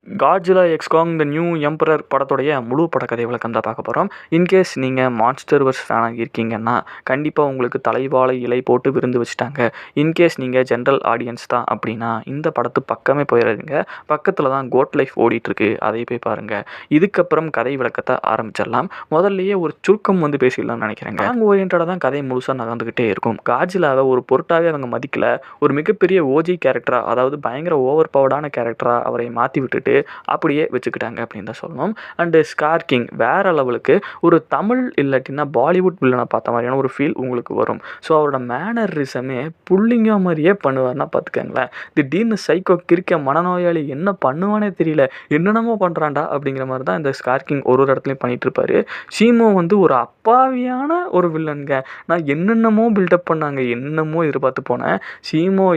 Godzilla x Kong the new empire படத்துடைய முழு படக்கதை விளக்கம் தான் பார்க்க போகிறோம். இன்கேஸ் நீங்கள் மான்ஸ்டர்வர்ஸ் ஃபேனாக இருக்கீங்கன்னா கண்டிப்பாக உங்களுக்கு தலைவாழை இலை போட்டு விருந்து வச்சுட்டாங்க. இன்கேஸ் நீங்கள் ஜென்ரல் ஆடியன்ஸ் தான் அப்படின்னா இந்த படத்து பக்கமே போயிடாதீங்க. பக்கத்தில் தான் கோட் லைஃப் ஓடிட்டுருக்கு, அதை போய் பாருங்கள். இதுக்கப்புறம் கதை விளக்கத்தை ஆரம்பிச்சிடலாம். முதல்லையே ஒரு சுருக்கம் பேசிடலாம்னு நினைக்கிறேங்க. காங் ஓரியன்டாக தான் கதை முழுசாக நகர்ந்துக்கிட்டே இருக்கும். காட்ஜிலாவை ஒரு பொருட்டாகவே அவங்க மதிக்கல. ஒரு மிகப்பெரிய ஓஜி கேரக்டராக, அதாவது பயங்கர ஓவர் பவர்டான கேரக்டராக அவரை மாற்றி விட்டுட்டு அப்படியே வச்சுக்கிட்டாங்க அப்படின்னு தான் சொல்லணும். அண்டு ஸ்கார் கிங் வேற லெவலுக்கு ஒரு தமிழ் இல்லாட்டினா பாலிவுட் வில்லனை பார்த்த மாதிரியான ஒரு ஃபீல் உங்களுக்கு வரும். ஸோ அவரோட மேனரிசமே புள்ளிங்க மாதிரியே பண்ணுவார்னா பார்த்துக்கங்களேன். திடீர்னு சைக்கோ கிரிக்க மனநோயாளி என்ன பண்ணுவானே தெரியல, என்னென்னமோ பண்ணுறான்டா அப்படிங்கிற மாதிரி தான் இந்த ஸ்கார் கிங் ஒரு இடத்துலையும் பண்ணிட்டு இருப்பாரு. ஷீமோ ஒரு அப்பாவியான ஒரு வில்லனுங்க. நான் என்னென்னமோ பில்டப் பண்ணாங்க, என்னமோ எதிர்பார்த்து போனேன். ஷீமோ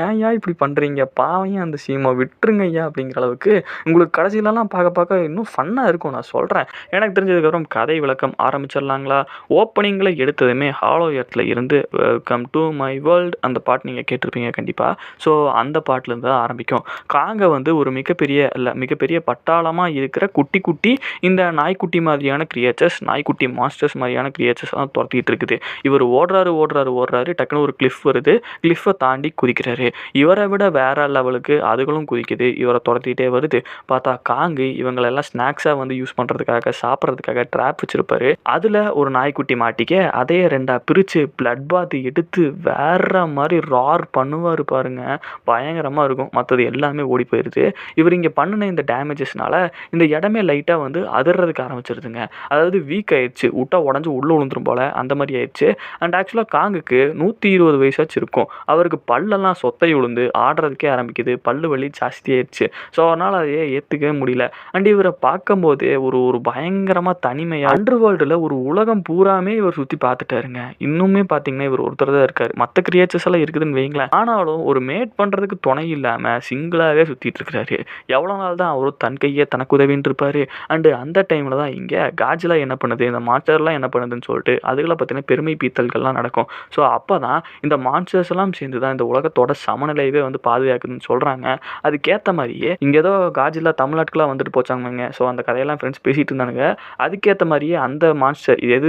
ஏன் இப்படி பண்ணுறீங்க, பாவையும் அந்த ஷீமோ விட்டுருங்க ஐயா அப்படிங்கிற அளவுக்கு உங்களுக்கு கடைசியிலலாம் பார்க்க இன்னும் ஃபன்னாக இருக்கும். நான் சொல்கிறேன். எனக்கு தெரிஞ்சதுக்கப்புறம் கதை விளக்கம் ஆரம்பிச்சிடலாங்களா? ஓப்பனிங்கில் எடுத்ததுமே ஹாலோ எர்த்தில் இருந்து வெல்கம் டு மை வேர்ல்டு அந்த பாட்டு நீங்கள் கேட்டிருப்பீங்க கண்டிப்பாக. ஸோ அந்த பாட்டிலேருந்து தான் ஆரம்பிக்கும். காங்க ஒரு மிகப்பெரிய பட்டாளமாக இருக்கிற குட்டி இந்த நாய்க்குட்டி மாதிரியான கிரியேச்சர்ஸ், நாய்க்குட்டி மாஸ்டர்ஸ் மாதிரியான கிரியேச்சர்ஸ் தான் துரத்திட்டு இருக்குது. இவர் ஓடுறாரு, டக்குன்னு ஒரு கிளிஃப் வருது, கிளிஃபை தாண்டி குதிக்கிறாரு. இவரை விட வேற லெவலுக்கு அதுகளும் குதிக்குது, இவரை துரத்திட்டே வருது. பார்த்தா காங்கு இவங்களெல்லாம் ஸ்நாக்ஸாக யூஸ் பண்ணுறதுக்காக, சாப்பிட்றதுக்காக ட்ராப் வச்சுருப்பாரு. அதில் ஒரு நாய்க்குட்டி மாட்டிக்க அதையே ரெண்டாக பிரித்து பிளட் பாத் எடுத்து வேற மாதிரி ரார் பண்ணுவார் பாருங்க. பயங்கரமாக இருக்கும். மற்றது எல்லாமே ஓடி போயிடுது. இவர் இங்கே பண்ணின இந்த டேமேஜஸ்னால இந்த இடமே லைட்டாக அதிர்றதுக்கு ஆரம்பிச்சிருதுங்க. அதாவது வீக் ஆயிடுச்சு, விட்டா உடஞ்சி உள்ளே விழுந்துரும் போல் அந்த மாதிரி ஆயிடுச்சு. அண்ட் ஆக்சுவலாக காங்குக்கு 120 வயசாச்சு இருக்கும். அவருக்கு பல்லெல்லாம் சொத்தை விழுந்து ஆடுறதுக்கே ஆரம்பிக்குது. பல்லு வலி ஜாஸ்தி ஆயிடுச்சு. ஸோ அவனால் அதையே ஏற்றுக்கவே முடியல. அண்ட் இவரை பார்க்கும்போது ஒரு பயங்கரமாக தனிமையாக அண்டர் வேர்ல்டில் ஒரு உலகம் பூராமே இவர் சுற்றி பார்த்துட்டாருங்க. இன்னுமே பார்த்தீங்கன்னா இவர் ஒருத்தர் தான் இருக்கார். மற்ற கிரியேச்சர்ஸ் எல்லாம் இருக்குதுன்னு வைங்களேன். ஆனாலும் ஒரு மேட் பண்ணுறதுக்கு துணை இல்லாமல் சிங்கிளாகவே சுற்றிட்டு இருக்கிறாரு. எவ்வளோ நாள் தான் அவரும் தன் கையை தனக்கு உதவின்னு இருப்பார். அண்டு அந்த டைமில் தான் இங்கே காட்ஜிலா என்ன பண்ணுது, இந்த மான்ஸ்டர்லாம் என்ன பண்ணுதுன்னு சொல்லிட்டு அதுகளை பற்றின பெருமை பீத்தல்கள்லாம் நடக்கும். ஸோ அப்போ தான் இந்த மான்ஸ்டர்ஸ் எல்லாம் சேர்ந்து தான் இந்த உலகத்தோட சமநிலையவே பாதுகாக்குதுன்னு சொல்கிறாங்க. அதுக்கேற்ற மாதிரியே இங்கே ஏதோ காட்ஜிலா தமிழ்நாட்டுக்குலாம் வந்துட்டு போச்சாங்க. ஸோ அந்த கதையெல்லாம் ஃப்ரெண்ட்ஸ் பேசிகிட்டு இருந்தானுங்க. அதுக்கேற்ற மாதிரியே அந்த மான்ஸ்டர் எது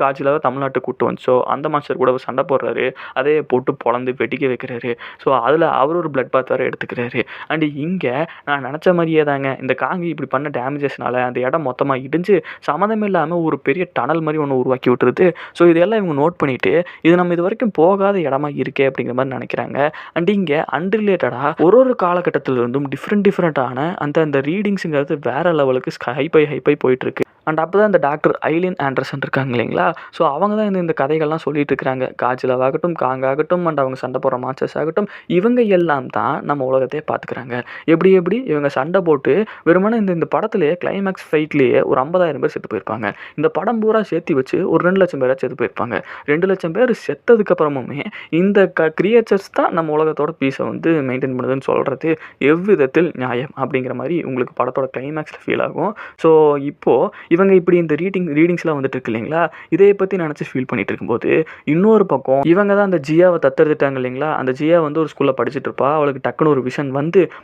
காட்ஜிலாவை தமிழ்நாட்டுக்கு கூட்டு வந்துச்சோ அந்த மான்ஸ்டர் கூட சண்டை போடுறாரு. அதையே போட்டு பொழந்து வெட்டிக்க வைக்கிறாரு. ஸோ அதில் அவர் ஒரு பிளட் பாத் வேறு எடுத்துக்கிறாரு. அண்டு இங்கே நான் நினச்ச மாதிரியே தாங்க இந்த காங்கி இப்படி பண்ண டேமேஜஸ்னால அந்த இடம் மொத்தமாக இடிஞ்சு சம்மந்தம் இல்லாமல் ஒரு பெரிய டனல் மாதிரி ஒன்று உருவாக்கி விட்டுருது. ஸோ இதெல்லாம் இவங்க நோட் பண்ணிவிட்டு இது நம்ம இது வரைக்கும் போகாத இடமா இருக்கே அப்படிங்கிற மாதிரி நினைக்கிறாங்க. அண்ட் இங்கே அன்ரிலேட்டடாக ஒரு காலகட்டத்திலிருந்தும் டிஃப்ரெண்ட்டான அந்த ரீடிங்ஸுங்கிறது வேற லெவலுக்கு ஹைப்பை போயிட்டுருக்கு. அண்ட் அப்போ தான் இந்த டாக்டர் ஐலின் ஆண்டர்சன் இருக்காங்க இல்லைங்களா? ஸோ அவங்க தான் இந்த கதைகள்லாம் சொல்லிட்டு இருக்கிறாங்க. காட்ஜிலாவாகட்டும், காங் ஆகட்டும், அண்ட் அவங்க சண்டை போடுற மான்ஸ்டர்ஸ் ஆகட்டும், இவங்க எல்லாம் தான் நம்ம உலகத்தையே பார்த்துக்கிறாங்க. எப்படி இவங்க சண்டை போட்டு வெறுமனே இந்த படத்துலேயே கிளைமேக்ஸ் ஃபைட்லேயே ஒரு 50,000 பேர் செத்து போயிருப்பாங்க. இந்த படம் பூரா சேர்த்து வச்சு ஒரு 2 லட்சம் பேராக செத்து போயிருப்பாங்க. 2 லட்சம் பேர் செத்ததுக்கப்புறமுமே இந்த கிரியேச்சர்ஸ் தான் நம்ம உலகத்தோட பீஸை மெயின்டைன் பண்ணுதுன்னு சொல்கிறது எவ்விதத்தில் நியாயம் அப்படிங்கிற மாதிரி உங்களுக்கு படத்தோட கிளைமேக்ஸில் ஃபீல் ஆகும். ஸோ இப்போது இவங்க இப்படி இந்த ரீடிங்ஸ்லாம் இருக்கு இல்லைங்களா? இதை பற்றி நினச்சி ஃபீல் பண்ணிட்டு இருக்கும்போது இன்னொரு பக்கம் இவங்க தான் அந்த ஜியாவை தத்தெடுத்துட்டாங்க இல்லைங்களா? அந்த ஜியா ஒரு ஸ்கூலில் படிச்சுட்டு இருப்பா. அவளுக்கு டக்குன்னு ஒரு விஷன்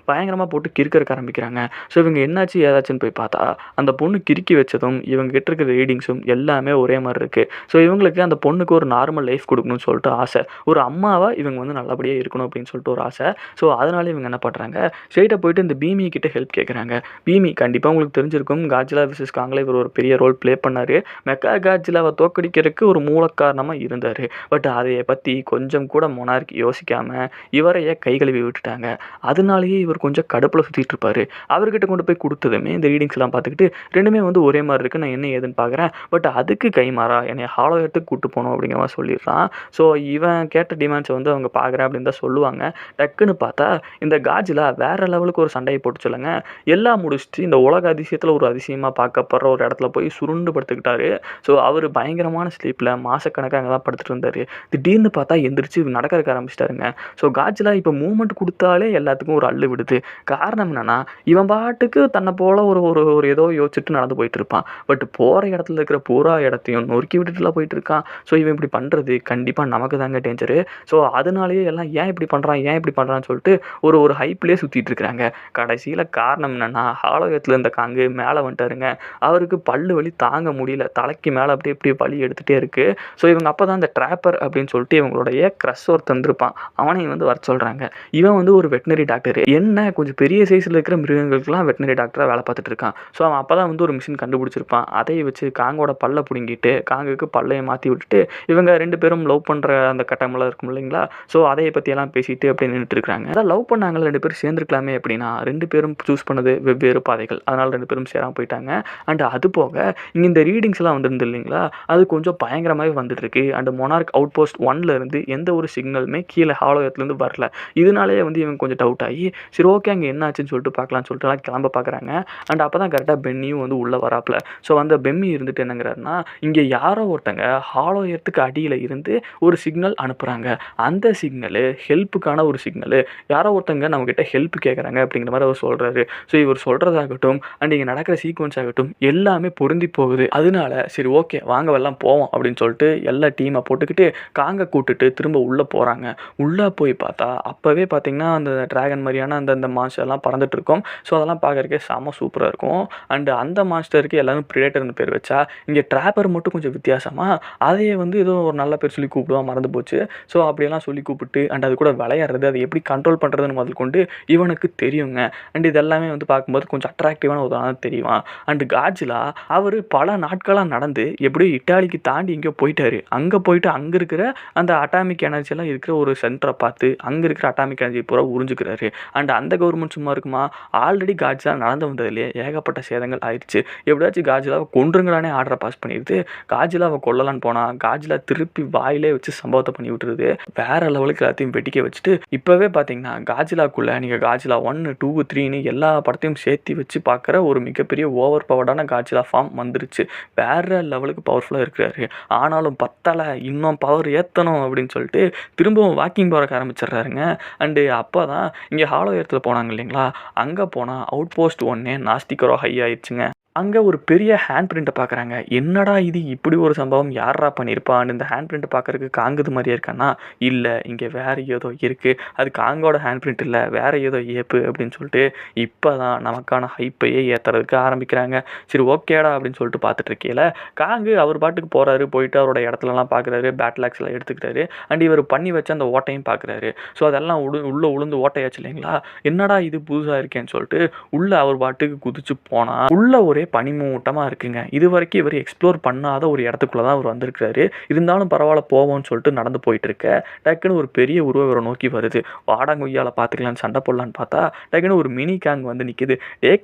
பயங்கரமாக போட்டு கிறுக்க ஆரம்பிக்கிறாங்க. ஸோ இவங்க என்னாச்சு ஏதாச்சுன்னு போய் பார்த்தா அந்த பொண்ணு கிறுக்கி வச்சதும் இவங்க கிட்ட இருக்கிற ரீடிங்ஸும் எல்லாமே ஒரே மாதிரி இருக்குது. ஸோ இவங்களுக்கு அந்த பொண்ணுக்கு ஒரு நார்மல் லைஃப் கொடுக்கணும்னு சொல்லிட்டு ஆசை. ஒரு அம்மாவாக இவங்க நல்லபடியாக இருக்கணும் அப்படின்னு சொல்லிட்டு ஒரு ஆசை. ஸோ அதனால இவங்க என்ன பண்ணுறாங்க, ஸ்ட்ரெயிட்டாக போயிட்டு இந்த பீமி கிட்ட ஹெல்ப் கேட்குறாங்க. பீமி கண்டிப்பாக உங்களுக்கு தெரிஞ்சிருக்கும், காட்ஜிலா விசஸ் காங்கில் இவர் ஒரு பெரிய ரோல் ப்ளே பண்ணார். மெக்கா காட்ஜிலாவை தோக்கடிக்கிறதுக்கு ஒரு மூல காரணமாக இருந்தார். பட் அதை பற்றி கொஞ்சம் கூட மொனார்க் யோசிக்காமல் இவரையே கை கழுவி விட்டுட்டாங்க. அதனாலேயே இவர் கொஞ்சம் கடுப்பில் சுற்றிட்டு இருப்பார். அவர்கிட்ட கொண்டு போய் கொடுத்ததுமே இந்த ரீடிங்ஸ்லாம் பார்த்துக்கிட்டு ரெண்டுமே ஒரே மாதிரி இருக்குது, நான் என்ன ஏதுன்னு பார்க்குறேன். பட் அதுக்கு கைமாறா என்னை ஹாலோ எர்த்துக்கு கூட்டு போகணும் அப்படிங்கிற மாதிரி சொல்லிடுறான். ஸோ இவன் கேட்ட டிமாண்ட்ஸை அவங்க பார்க்குறேன் அப்படின்னு தான் சொல்லுவாங்க. டக்குன்னு பார்த்தா இந்த காட்ஜிலா வேற லெவலுக்கு ஒரு சண்டையை போட்டு சொல்லுங்க. எல்லாம் முடிச்சுட்டு இந்த உலக அதிசயத்தில் ஒரு அதிசயமாக பார்க்கப்படுற ஒரு இடத்துல போய் சுருண்டு படுத்துக்கிட்டாரு. ஸோ அவர் பயங்கரமான ஸ்லீப்பில் மாசக்கணக்காக அங்கே தான் படுத்துட்டு இருந்தார். திடீர்னு பார்த்தா எந்திரிச்சு நடக்கிறதுக்கு ஆரம்பிச்சிட்டாருங்க. ஸோ காட்ஜிலா இப்போ மூவ்மெண்ட் கொடுத்தாலே எல்லாத்துக்கும் ஒரு அள்ளு விடுது. காரணம் என்னன்னா, இவன் பாட்டுக்கு தன்னை போல ஒரு ஒரு ஒரு ஏதோ யோசிச்சுட்டு நடந்து போயிட்டு இருப்பான். பட் போகிற இடத்துல இருக்கிற பூரா இடத்தையும் நொறுக்கி விட்டுட்டுலாம் போயிட்டு இருக்கான். ஸோ இவன் இப்படி பண்ணுறது கண்டிப்பாக நமக்கு தாங்க டேஞ்சரு. ஸோ அதனாலேயே எல்லாம் ஏன் இப்படி பண்ணுறான் ஏன் இப்படி பண்ணுறான்னு சொல்லிட்டு ஒரு ஒரு ஹைப்லேயே சுற்றிட்டு இருக்கிறாங்க. கடைசியில் காரணம் என்னென்னா, ஹாலோயத்தில் இருந்த காங்கு மேலே வந்துட்டாருங்க. அவருக்கு பல்லு வலி தாங்க முடியல. தலைக்கு மேலே அப்படியே இப்படி வலி எடுத்துகிட்டே இருக்குது. ஸோ இவங்க அப்போ தான் இந்த ட்ராப்பர் அப்படின்னு சொல்லிட்டு இவங்களுடைய க்ரஷ் ஒருத்தன் இருப்பான். அவனையும் வந்து வர சொல்கிறாங்க. இவன் வந்து ஒரு வெட்டினரி டாக்டர். என்ன கொஞ்சம் பெரிய சைஸில் இருக்கிற மிருகங்களுக்குலாம் வெட்டினரி டாக்டராக வேலை பார்த்துட்டு இருக்கான். ஸோ அவன் அப்போ தான் வந்து ஒரு மிஷின் கண்டுபிடிச்சிருப்பான். அதை வச்சு காங்கோட பல்லை பிடுங்கிட்டு காங்குக்கு பல்லையை மாற்றி விட்டுட்டு இவங்க 2 பேரும் லவ் பண்ணுற அந்த கட்டமெல்லாம் இருக்கும் இல்லைங்களா. ஸோ அதை பற்றியெல்லாம் பேசிட்டு அப்படி நின்றுட்டு இருக்காங்க. அதான் லவ் பண்ணாங்களா 2 பேரும் சேர்ந்துருக்கலாமே அப்படின்னா 2 பேரும் சூஸ் பண்ணது வெவ்வேறு பாதைகள். அதனால் 2 பேரும் சேராமல் போயிட்டாங்க. அண்ட் அது போக இங்கே இந்த ரீடிங்ஸ்லாம் வந்துருந்து இல்லைங்களா, அது கொஞ்சம் பயங்கரமாகவே வந்துட்டு இருக்கு. அண்ட் மொனார்க் அவுட் போஸ்ட் 1ல இருந்து எந்த ஒரு சிக்னலுமே கீழே ஹாலோயத்துலேருந்து வரல. இதனாலேயே வந்து இவங்க கொஞ்சம் டவுட் ஆகி சரி ஓகே அங்கே என்ன ஆச்சுன்னு சொல்லிட்டு பார்க்கலான்னு சொல்லிட்டுலாம் கிளம்ப பார்க்குறாங்க. அண்ட் அப்போ தான் கரெக்டாக பென்னியும் வந்து உள்ளே வராப்பில். ஸோ அந்த பெம்மி இருந்துட்டு என்னங்கிறாருன்னா, இங்கே யாரோ ஒருத்தங்க ஹாலோயத்துக்கு அடியில் இருந்து ஒரு சிக்னல் அனுப்புகிறாங்க. அந்த சிக்னலு ஹெல்ப்புக்கான ஒரு சிக்னலு. யாரோ ஒருத்தங்க நம்மக்கிட்ட ஹெல்ப் கேட்குறாங்க அப்படிங்கிற மாதிரி அவர் சொல்கிறாரு. ஸோ இவர் சொல்கிறதாகட்டும் அண்ட் இங்கே நடக்கிற சீக்வன்ஸ் ஆகட்டும் எல்லாமே பொருந்தி போகுது. அதனால சரி ஓகே வாங்க எல்லாம் போவோம் அப்படின்னு சொல்லிட்டு எல்லா டீமை போட்டுக்கிட்டு காங்க கூட்டுட்டு திரும்ப உள்ளே போகிறாங்க. உள்ளே போய் பார்த்தா அப்போவே பார்த்தீங்கன்னா அந்த ட்ராகன் மாதிரியான அந்த மான்ஸ்டர்லாம் பறந்துட்டு இருக்கும். ஸோ அதெல்லாம் பார்க்குறதுக்கே செம சூப்பராக இருக்கும். அண்டு அந்த மான்ஸ்டருக்கு எல்லாரும் ப்ரிடேட்டர்னு பேர் வச்சா இங்கே ட்ராப்பர் மட்டும் கொஞ்சம் வித்தியாசமாக அதையே வந்து ஏதோ ஒரு நல்ல பேர் சொல்லி கூப்பிடுவான், மறந்து போச்சு. ஸோ அப்படியெல்லாம் சொல்லி கூப்பிட்டு அண்ட் அது கூட விளையாடுறது அதை எப்படி கண்ட்ரோல் பண்ணுறதுன்னு முதல் கொண்டு இவனுக்கு தெரியுங்க. அண்ட் இதெல்லாமே வந்து பார்க்கும்போது கொஞ்சம் அட்ராக்டிவான ஒரு தெரியுமா. அண்டு காட்ஜிலா அவர் பல நாட்களாக நடந்து எப்படியோ இட்டாலிக்கு தாண்டி எங்கேயோ போயிட்டாரு. அங்கே போயிட்டு அங்கே இருக்கிற அந்த அட்டாமிக் எனர்ஜியெல்லாம் இருக்கிற ஒரு சென்டரை பார்த்து அங்கே இருக்கிற அட்டாமிக் எனர்ஜி பூரா உறிஞ்சிக்கிறாரு. அண்ட் அந்த கவர்மெண்ட் சும்மா இருக்குமா, ஆல்ரெடி காட்ஜிலா நடந்து வந்ததுலேயே ஏகப்பட்ட சேதங்கள் ஆயிடுச்சு. எப்படியாச்சும் காட்ஜிலாவை கொன்றுங்களானே ஆர்டரை பாஸ் பண்ணிடுது. காட்ஜிலாவை கொல்லலான்னு போனால் காட்ஜிலா திருப்பி வாயிலே வச்சு சம்பவத்தை பண்ணி விட்டுருது. வேற லெவலுக்கு எல்லாத்தையும் வெடிக்க வச்சுட்டு இப்போவே பார்த்தீங்கன்னா காட்ஜிலாக்குள்ளே நீங்கள் காட்ஜிலா 1, 2, 3ன்னு எல்லா படத்தையும் சேர்த்து வச்சு பார்க்குற ஒரு மிகப்பெரிய ஓவர் பவர்டான காட்ஜிலா ஃபார்ம் வந்துருச்சு. வேற லெவலுக்கு பவர்ஃபுல்லாக இருக்கிறாரு. ஆனாலும் பத்தலை, இன்னும் பவர் ஏற்றணும் அப்படின்னு சொல்லிட்டு திரும்பவும் வாக்கிங் போகிறக்க ஆரம்பிச்சிடுறாருங்க. அண்டு அப்போ தான் இங்கே ஹாலோயத்தில் போனாங்க இல்லைங்களா, அங்கே போனால் அவுட் போஸ்ட் 1 நாஸ்டிக்கரோ ஹை ஆயிடுச்சுங்க. அங்கே ஒரு பெரிய ஹேண்ட் பிரிண்ட்டை பார்க்குறாங்க. என்னடா இது இப்படி ஒரு சம்பவம் யாரா பண்ணியிருப்பான்னு இந்த ஹேண்ட் பிரிண்ட்டை பார்க்குறதுக்கு காங்குது மாதிரியே இருக்கான்னா, இல்லை இங்கே வேறு ஏதோ இருக்குது, அது காங்கோட ஹேண்ட் பிரிண்ட் இல்லை வேறு ஏதோ ஏப்பு அப்படின்னு சொல்லிட்டு இப்போ தான் நமக்கான ஹைப்பையே ஏற்றுறதுக்கு ஆரம்பிக்கிறாங்க. சரி ஓகேடா அப்படின்னு சொல்லிட்டு பார்த்துட்டு இருக்கையில் காங்கு அவர் பாட்டுக்கு போகிறாரு. போயிட்டு அவரோட இடத்துலலாம் பார்க்குறாரு, பேட்லாக்ஸ்லாம் எடுத்துக்கிட்டாரு. அண்ட் இவர் பண்ணி வச்ச அந்த ஓட்டையும் பார்க்குறாரு. ஸோ அதெல்லாம் உள்ளே உளுந்து ஓட்டையாச்சு இல்லைங்களா, என்னடா இது புதுசாக இருக்கேன்னு சொல்லிட்டு உள்ளே அவர் பாட்டுக்கு குதிச்சு போனால் உள்ள ஒரே பனிமூட்டமாக இருக்குங்க. இது வரைக்கும் இவர் எக்ஸ்ப்ளோர் பண்ணாத ஒரு இடத்துக்குள்ளே தான் அவர் வந்திருக்கிறாரு. இருந்தாலும் பரவாயில்ல போவோம்னு சொல்லிட்டு நடந்து போயிட்டு இருக்க டக்குன்னு ஒரு பெரிய உருவம் இவரை நோக்கி வருது. வாடாங்கொய்யால பார்த்துக்கலான்னு சண்டை போடலான்னு பார்த்தா டக்குன்னு ஒரு மினி கேங் வந்து நிற்கிது.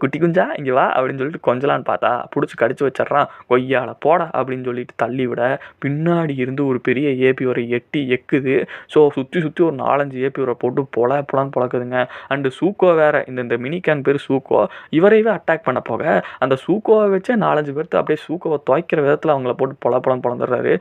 குட்டி குஞ்சா இங்கே வா அப்படின்னு சொல்லிட்டு கொஞ்சலான்னு பார்த்தா பிடிச்சி கடிச்சு வச்சிட்றான். கொய்யால போடா அப்படின்னு சொல்லிட்டு தள்ளி விட பின்னாடி இருந்து ஒரு பெரிய ஏபி வரை எட்டி எக்குது. ஸோ சுற்றி ஒரு 4-5 ஏபி வரை போட்டு பொலான்னு பொழக்குதுங்க. அண்டு சூக்கோ வேற, இந்த மினி கேங் பேர் சூக்கோ, இவரையவே அட்டாக் பண்ண போக அந்த சூக்கோவை வச்சு 4-5 பேர்த்து அப்படியே சூக்கோவை துவைக்கிற விதத்தில் அவங்கள போட்டு பொழந்துடுறாரு.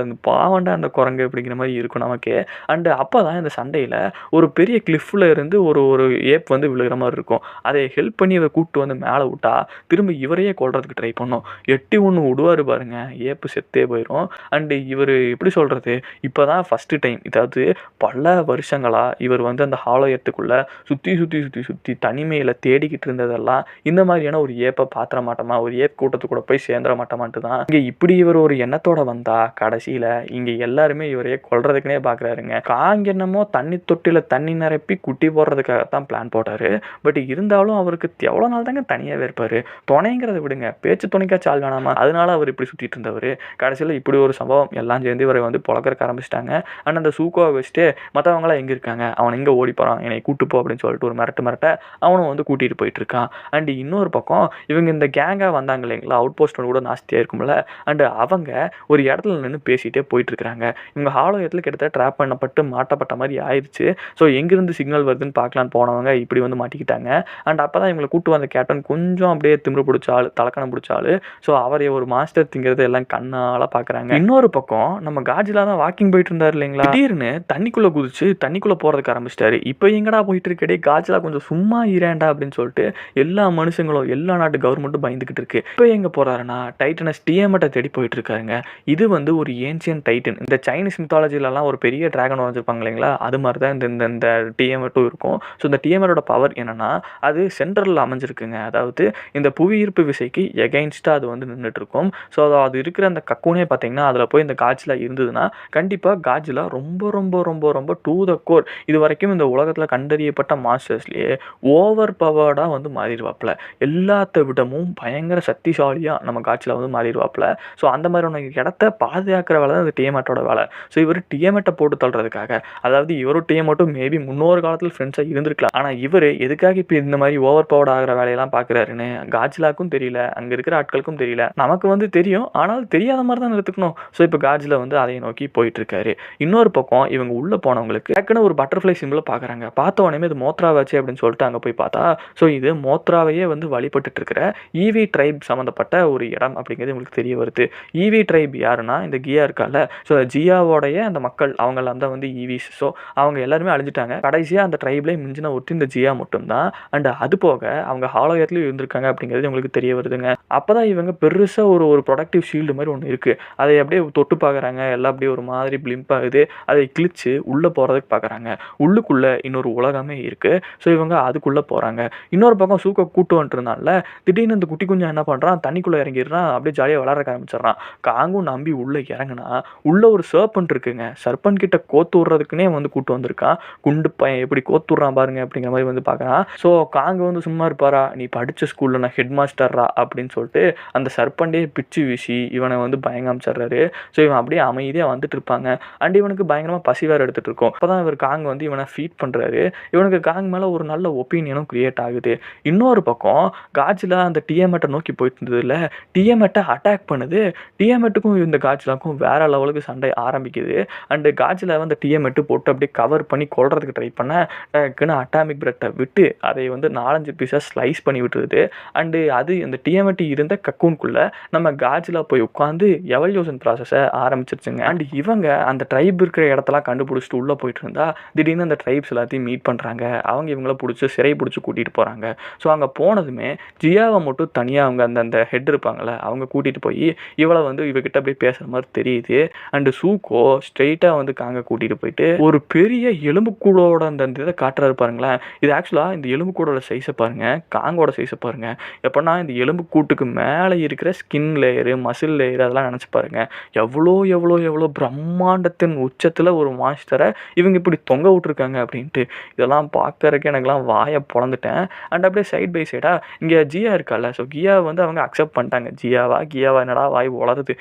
அந்த பாவண்டா அந்த குரங்கு அப்படிங்கிற மாதிரி இருக்கும் நமக்கு. அண்டு அப்போ தான் இந்த சண்டையில் ஒரு பெரிய கிளிஃபில் இருந்து ஒரு ஏப் வந்து விழுகிற மாதிரி இருக்கும். அதை ஹெல்ப் பண்ணி இவரை கூப்பிட்டு வந்து மேலே விட்டா திரும்ப இவரையே கொள்றதுக்கு ட்ரை பண்ணோம். எட்டி ஒன்று விடுவார் பாருங்க, ஏப்பு செத்தே போயிடும். அண்டு இவர் எப்படி சொல்கிறது, இப்போ தான் ஃபஸ்ட்டு டைம், இதாவது பல வருஷங்களாக இவர் வந்து அந்த ஹாலோயத்துக்குள்ளே சுற்றி தனிமையில் தேடிக்கிட்டு இருந்ததெல்லாம் இந்த மாதிரியான ஒரு ஏப்பை பாத்திர மாட்டோமா, ஒரு ஏப் கூட்டத்து கூட போய் சேர்ந்துட மாட்டோமான்ட்டு தான் இங்கே இப்படி இவர் ஒரு எண்ணத்தோட வந்தா கடைசியில் இங்கே எல்லாருமே இவரையே கொல்றதுக்குனே பார்க்குறாருங்க. காங்க என்னமோ தண்ணி தொட்டியில் தண்ணி நிரப்பி குட்டி போடுறதுக்காகத்தான் பிளான் போட்டார். பட் இருந்தாலும் அவருக்கு எவ்வளோ நாள் தாங்க தனியாகவே இருப்பார். துணைங்கிறத விடுங்க, பேச்சு துணைக்காச்சும் ஆள் வேணாமா, அதனால அவர் இப்படி சுற்றிட்டு இருந்தவர். கடைசியில் இப்படி ஒரு சம்பவம் எல்லாம் சேர்ந்து இவரை வந்து பொழக்கிறக்க ஆரம்பிச்சிட்டாங்க. ஆனால் அந்த சூக்கோவை வச்சுட்டு மற்றவங்களாம் எங்கே இருக்காங்க, அவன் எங்கே ஓடி போகிறான், என்னை கூட்டு போ அப்படின்னு சொல்லிட்டு ஒரு மிரட்ட அவனும் வந்து கூட்டிகிட்டு போயிட்டு இருக்கான். அண்ட் இன்னொரு பக்கம் இவங்க இந்த கேங்காக வந்தாங்க இல்லைங்களா, அவுட் போஸ்ட் கூட நாஸ்தியாக இருக்கும்ல. அண்டு அவங்க ஒரு இடத்துல நின்று பேசிகிட்டே போயிட்டுருக்காங்க. இவங்க ஹாலோ எர்த்தில் கிட்டத்தட்ட ட்ராப் பண்ணப்பட்டு மாட்டப்பட்ட மாதிரி ஆயிடுச்சு. ஸோ எங்கேருந்து சிக்னல் வருதுன்னு பார்க்கலான்னு போனவங்க இப்படி வந்து மாட்டிக்கிட்டாங்க. அண்ட் அப்போ தான் இவங்களை கூட்டு வந்த கேப்டன் கொஞ்சம் அப்படியே திமிரு பிடிச்ச ஆள், தலக்கணம் பிடிச்ச ஆள். ஸோ அவரை ஒரு மாஸ்டர் திங்கிறது எல்லாம் கண்ணால் பார்க்குறாங்க. இன்னொரு பக்கம் நம்ம காஜிலா தான் வாக்கிங் போயிட்டு இருந்தார் இல்லைங்களா, திடீர்னு தண்ணிக்குள்ளே குதிச்சு தண்ணிக்குள்ளே போகிறதுக்கு ஆரம்பிச்சிட்டாரு. இப்போ எங்கடா போயிட்டு இருக்கே காஜிலா, கொஞ்சம் சும்மா இரேண்டா அப்படின்னு சொல்லிட்டு எல்லா மனுஷங்களும் எல்லா நாட்டு கவர்மெண்ட்டும் பயந்துக்கிட்டு இருக்கு. இப்போ எங்கே போகிறாருன்னா டைட்டனஸ் டிஎம்எட்டை தேடி போயிட்டு இருக்காருங்க. இது வந்து ஒரு ஏன்சியன் டைட்டன். இந்த சைனீஸ் மித்தாலஜிலலாம் ஒரு பெரிய டிராகன் வரைஞ்சிருப்பாங்க இல்லைங்களா, அது மாதிரி தான் இந்த இந்த டிஎம்எட்டும் இருக்கும். ஸோ இந்த டிஎம்எட்டோட பவர் என்னன்னா அது சென்ட்ரலில் அமைஞ்சிருக்குங்க. அதாவது இந்த புவி ஈர்ப்பு விசைக்கு எகைன்ஸ்டாக அது வந்து நின்றுட்டு இருக்கும். ஸோ அது இருக்கிற அந்த கக்கூனே பார்த்தீங்கன்னா அதில் போய் இந்த காஜிலா இருந்ததுன்னா கண்டிப்பாக காஜிலா ரொம்ப ரொம்ப ரொம்ப ரொம்ப டூ த கோர் இது வரைக்கும் இந்த உலகத்தில் கண்டறியப்பட்ட மாஸ்டர்ஸ்லேயே ஓவர் பவர்டாக வந்து மாறிடுவாப்புல. எல்லாத்த விடமும் பயங்கர சக்திசாலியாக நம்ம காஜிலா வந்து மாறிடுவாப்புல. ஸோ அந்த மாதிரியான இடத்த பாதுகாக்கிற வேலை தான் இந்த டிஎம்எட்டோட வேலை. ஸோ இவர் டிஎம்எட்டை போட்டு தள்ளுறதுக்காக, அதாவது இவரும் டிஎம்எட்டும் மேபி முன்னொரு காலத்தில் ஃப்ரெண்ட்ஸாக இருந்திருக்கலாம். ஆனால் இவர் எதுக்காக இப்போ இந்த மாதிரி ஓவர் பவர்ட் ஆகிற வேலையெல்லாம் பார்க்குறாருன்னு காஜிலாக்கும் தெரியல, அங்கே இருக்கிற ஆட்களுக்கும் தெரியல. நமக்கு வந்து தெரியும், ஆனால் தெரியாத மாதிரி தான் எடுத்துக்கணும். ஸோ இப்போ காஜிலா வந்து அதை நோக்கி போயிட்டு இருக்காரு. இன்னொரு பக்கம் இவங்க உள்ளே போனவங்களுக்கு டக்குன்னு ஒரு பட்டர்ஃப்ளை சிம்பிளை பார்க்குறாங்க. பார்த்த உடனே இது மோத்ராவாச்சு அப்படின்னு சொல்லிட்டு அங்கே போய் பார்த்தா ஸோ இது மோத்ராவையே வந்து வழிபட்டு இருக்கிற ஈவி ட்ரைப் சம்மந்தப்பட்ட ஒரு இடம் அப்படிங்கிறது உங்களுக்கு தெரிய வருது. ஈவி ட்ரைப் யாருன்னா இந்த கியா இருக்கால, ஸோ ஜியாவோடைய அந்த மக்கள் அவங்கெல்லாம் தான் வந்து ஈவிஸ். ஸோ அவங்க எல்லாருமே அழிஞ்சிட்டாங்க. கடைசியாக அந்த ட்ரைப்லேயே மிஞ்சின ஒருத்தி இந்த ஜியா மட்டும்தான். அண்ட் அது போக அவங்க ஹாலோ எர்த்லேயும் இருந்திருக்காங்க அப்படிங்கிறது உங்களுக்கு தெரிய வருதுங்க. அப்போ தான் இவங்க பெருசாக ஒரு ப்ரொடக்டிவ் ஷீல்டு மாதிரி ஒன்று இருக்குது. அதை அப்படியே தொட்டு பார்க்குறாங்க. எல்லாம் அப்படியே ஒரு மாதிரி பிளிம்ப் ஆகுது. அதை கிழிச்சு உள்ளே போகிறதுக்கு பார்க்குறாங்க. உள்ளுக்குள்ளே இன்னொரு உலகமே இருக்குது. ஸோ இவங்க அதுக்குள்ளே போகிறாங்க. இன்னொரு பக்கம் சூக்கை கூட்டு வந்துட்டுருந்தான்ல, திடீர்னு இந்த குட்டி குஞ்சம் என்ன பண்ணுறான், தண்ணிக்குள்ளே இறங்கிடுறான். அப்படியே ஜாலியாக விளாட்றக்க ஆரம்பிச்சிடறான். காங்கும் நம்பி உள்ளே இறங்குனா உள்ளே ஒரு சர்பன்ட் இருக்குங்க. சர்பன்ட் கிட்ட கோத்து விட்றதுக்குன்னே வந்து கூட்டு வந்திருக்கான். குண்டு பையன் எப்படி கோத்து விட்றான் பாருங்க அப்படிங்கிற மாதிரி வந்து பார்க்குறான். ஸோ காங்கு வந்து சும்மா இருப்பாரா, நீ படித்த ஸ்கூலில் நான் ஹெட் மாஸ்டர்ரா அப்படின்னு சொல்லிட்டு அந்த சர்பண்டே பிச்சு வீசி இவனை வந்து பயங்க அமைச்சிட்றாரு. ஸோ இவன் அப்படியே அமைதியாக வந்துட்டு இருப்பாங்க. அண்ட் இவனுக்கு பயங்கரமாக பசி வேறு எடுத்துகிட்டு இருக்கும். அப்போ தான் இவர் காங் வந்து இவனை ஃபீட் பண்ணுறாரு. இவனுக்கு காங் மேலே ஒரு நல்ல ஒப்பீனியனும் கிரியேட் ஆகுது. இன்னொரு பக்கம் காஜிலா அந்த டிஎம்எட்டை நோக்கி போயிட்டு இருந்ததில்ல, டிஎம்எட்டை அட்டாக் பண்ணுது. டிஎம்எட்டுக்கும் இந்த காஜிலாக்கும் வேற லெவலுக்கு சண்டை ஆரம்பிக்குது. அண்டு காஜிலா வந்து டிஎம்எட்டு போட்டு அப்படியே கவர் பண்ணி கொள்றதுக்கு ட்ரை பண்ண டக்குன்னு அட்டாமிக் பிரெட்டை விட்டு அதை வந்து 4-5 பீஸாக ஸ்லைஸ் பண்ணி விட்டுருது. அண்டு அது அந்த டிஎம்எட்டு இருந்த கக்கூனுக்குள்ளே நம்ம காஜிலா போய் உட்காந்து எவல்யூஷன் ப்ராசஸை ஆரம்பிச்சிருச்சுங்க. அண்ட் இவங்க அந்த ட்ரைப் இருக்கிற இடத்தெல்லாம் கண்டுபிடிச்சிட்டு உள்ளே போயிட்டு இருந்தா திடீர்னு அந்த ட்ரைப்ஸ் எல்லாத்தையும் மீட் பண்ணுறாங்க. அவங்க இவங்கள பிடிச்சி சிறை பிடிச்சி கூட்டிகிட்டு போகிறாங்க. ஸோ அங்கே போனதுமே ஜியாவை மட்டும் தனியாக அவங்க அந்த ஹெட் இருப்பாங்களே அவங்க கூட்டிகிட்டு போய் இவளை வந்து இவகிட்ட அப்படியே பேசுகிற மாதிரி தெரியுது. அண்டு சூக்கோ ஸ்ட்ரெயிட்டாக வந்து காங்க கூட்டிகிட்டு போயிட்டு ஒரு பெரிய எலும்புக்கூடோட அந்த இதை காட்டுறாரு பாருங்களேன். இது ஆக்சுவலாக இந்த எலும்புக்கூடோட சைஸை பாருங்கள், காங்கோட சைஸை பாருங்கள். எப்படின்னா இந்த எலும்பு கூட்டுக்கு மேலே இருக்கிற ஸ்கின் லேயரு, மசில் லேயர் அதெல்லாம் நினச்சி பாருங்கள். எவ்வளோ எவ்வளோ எவ்வளோ பிரம்மாண்டத்தின் உச்சத்தில் ஒரு மாஸ்டரை இவங்க இப்படி தொங்க விட்டுருக்காங்க அப்படின்ட்டு இதெல்லாம் பார்க்கறதுக்கு எனக்குலாம் வாயை பொழந்துட்டேன். அண்ட் அப்படியே சைட் பை சைடாக இங்கே ஜியா இருக்கால, ஸோ கியா வந்து அவங்க அக்செப்ட் பண்ணிட்டாங்க. கியாவா என்னடா வாய் வளருது,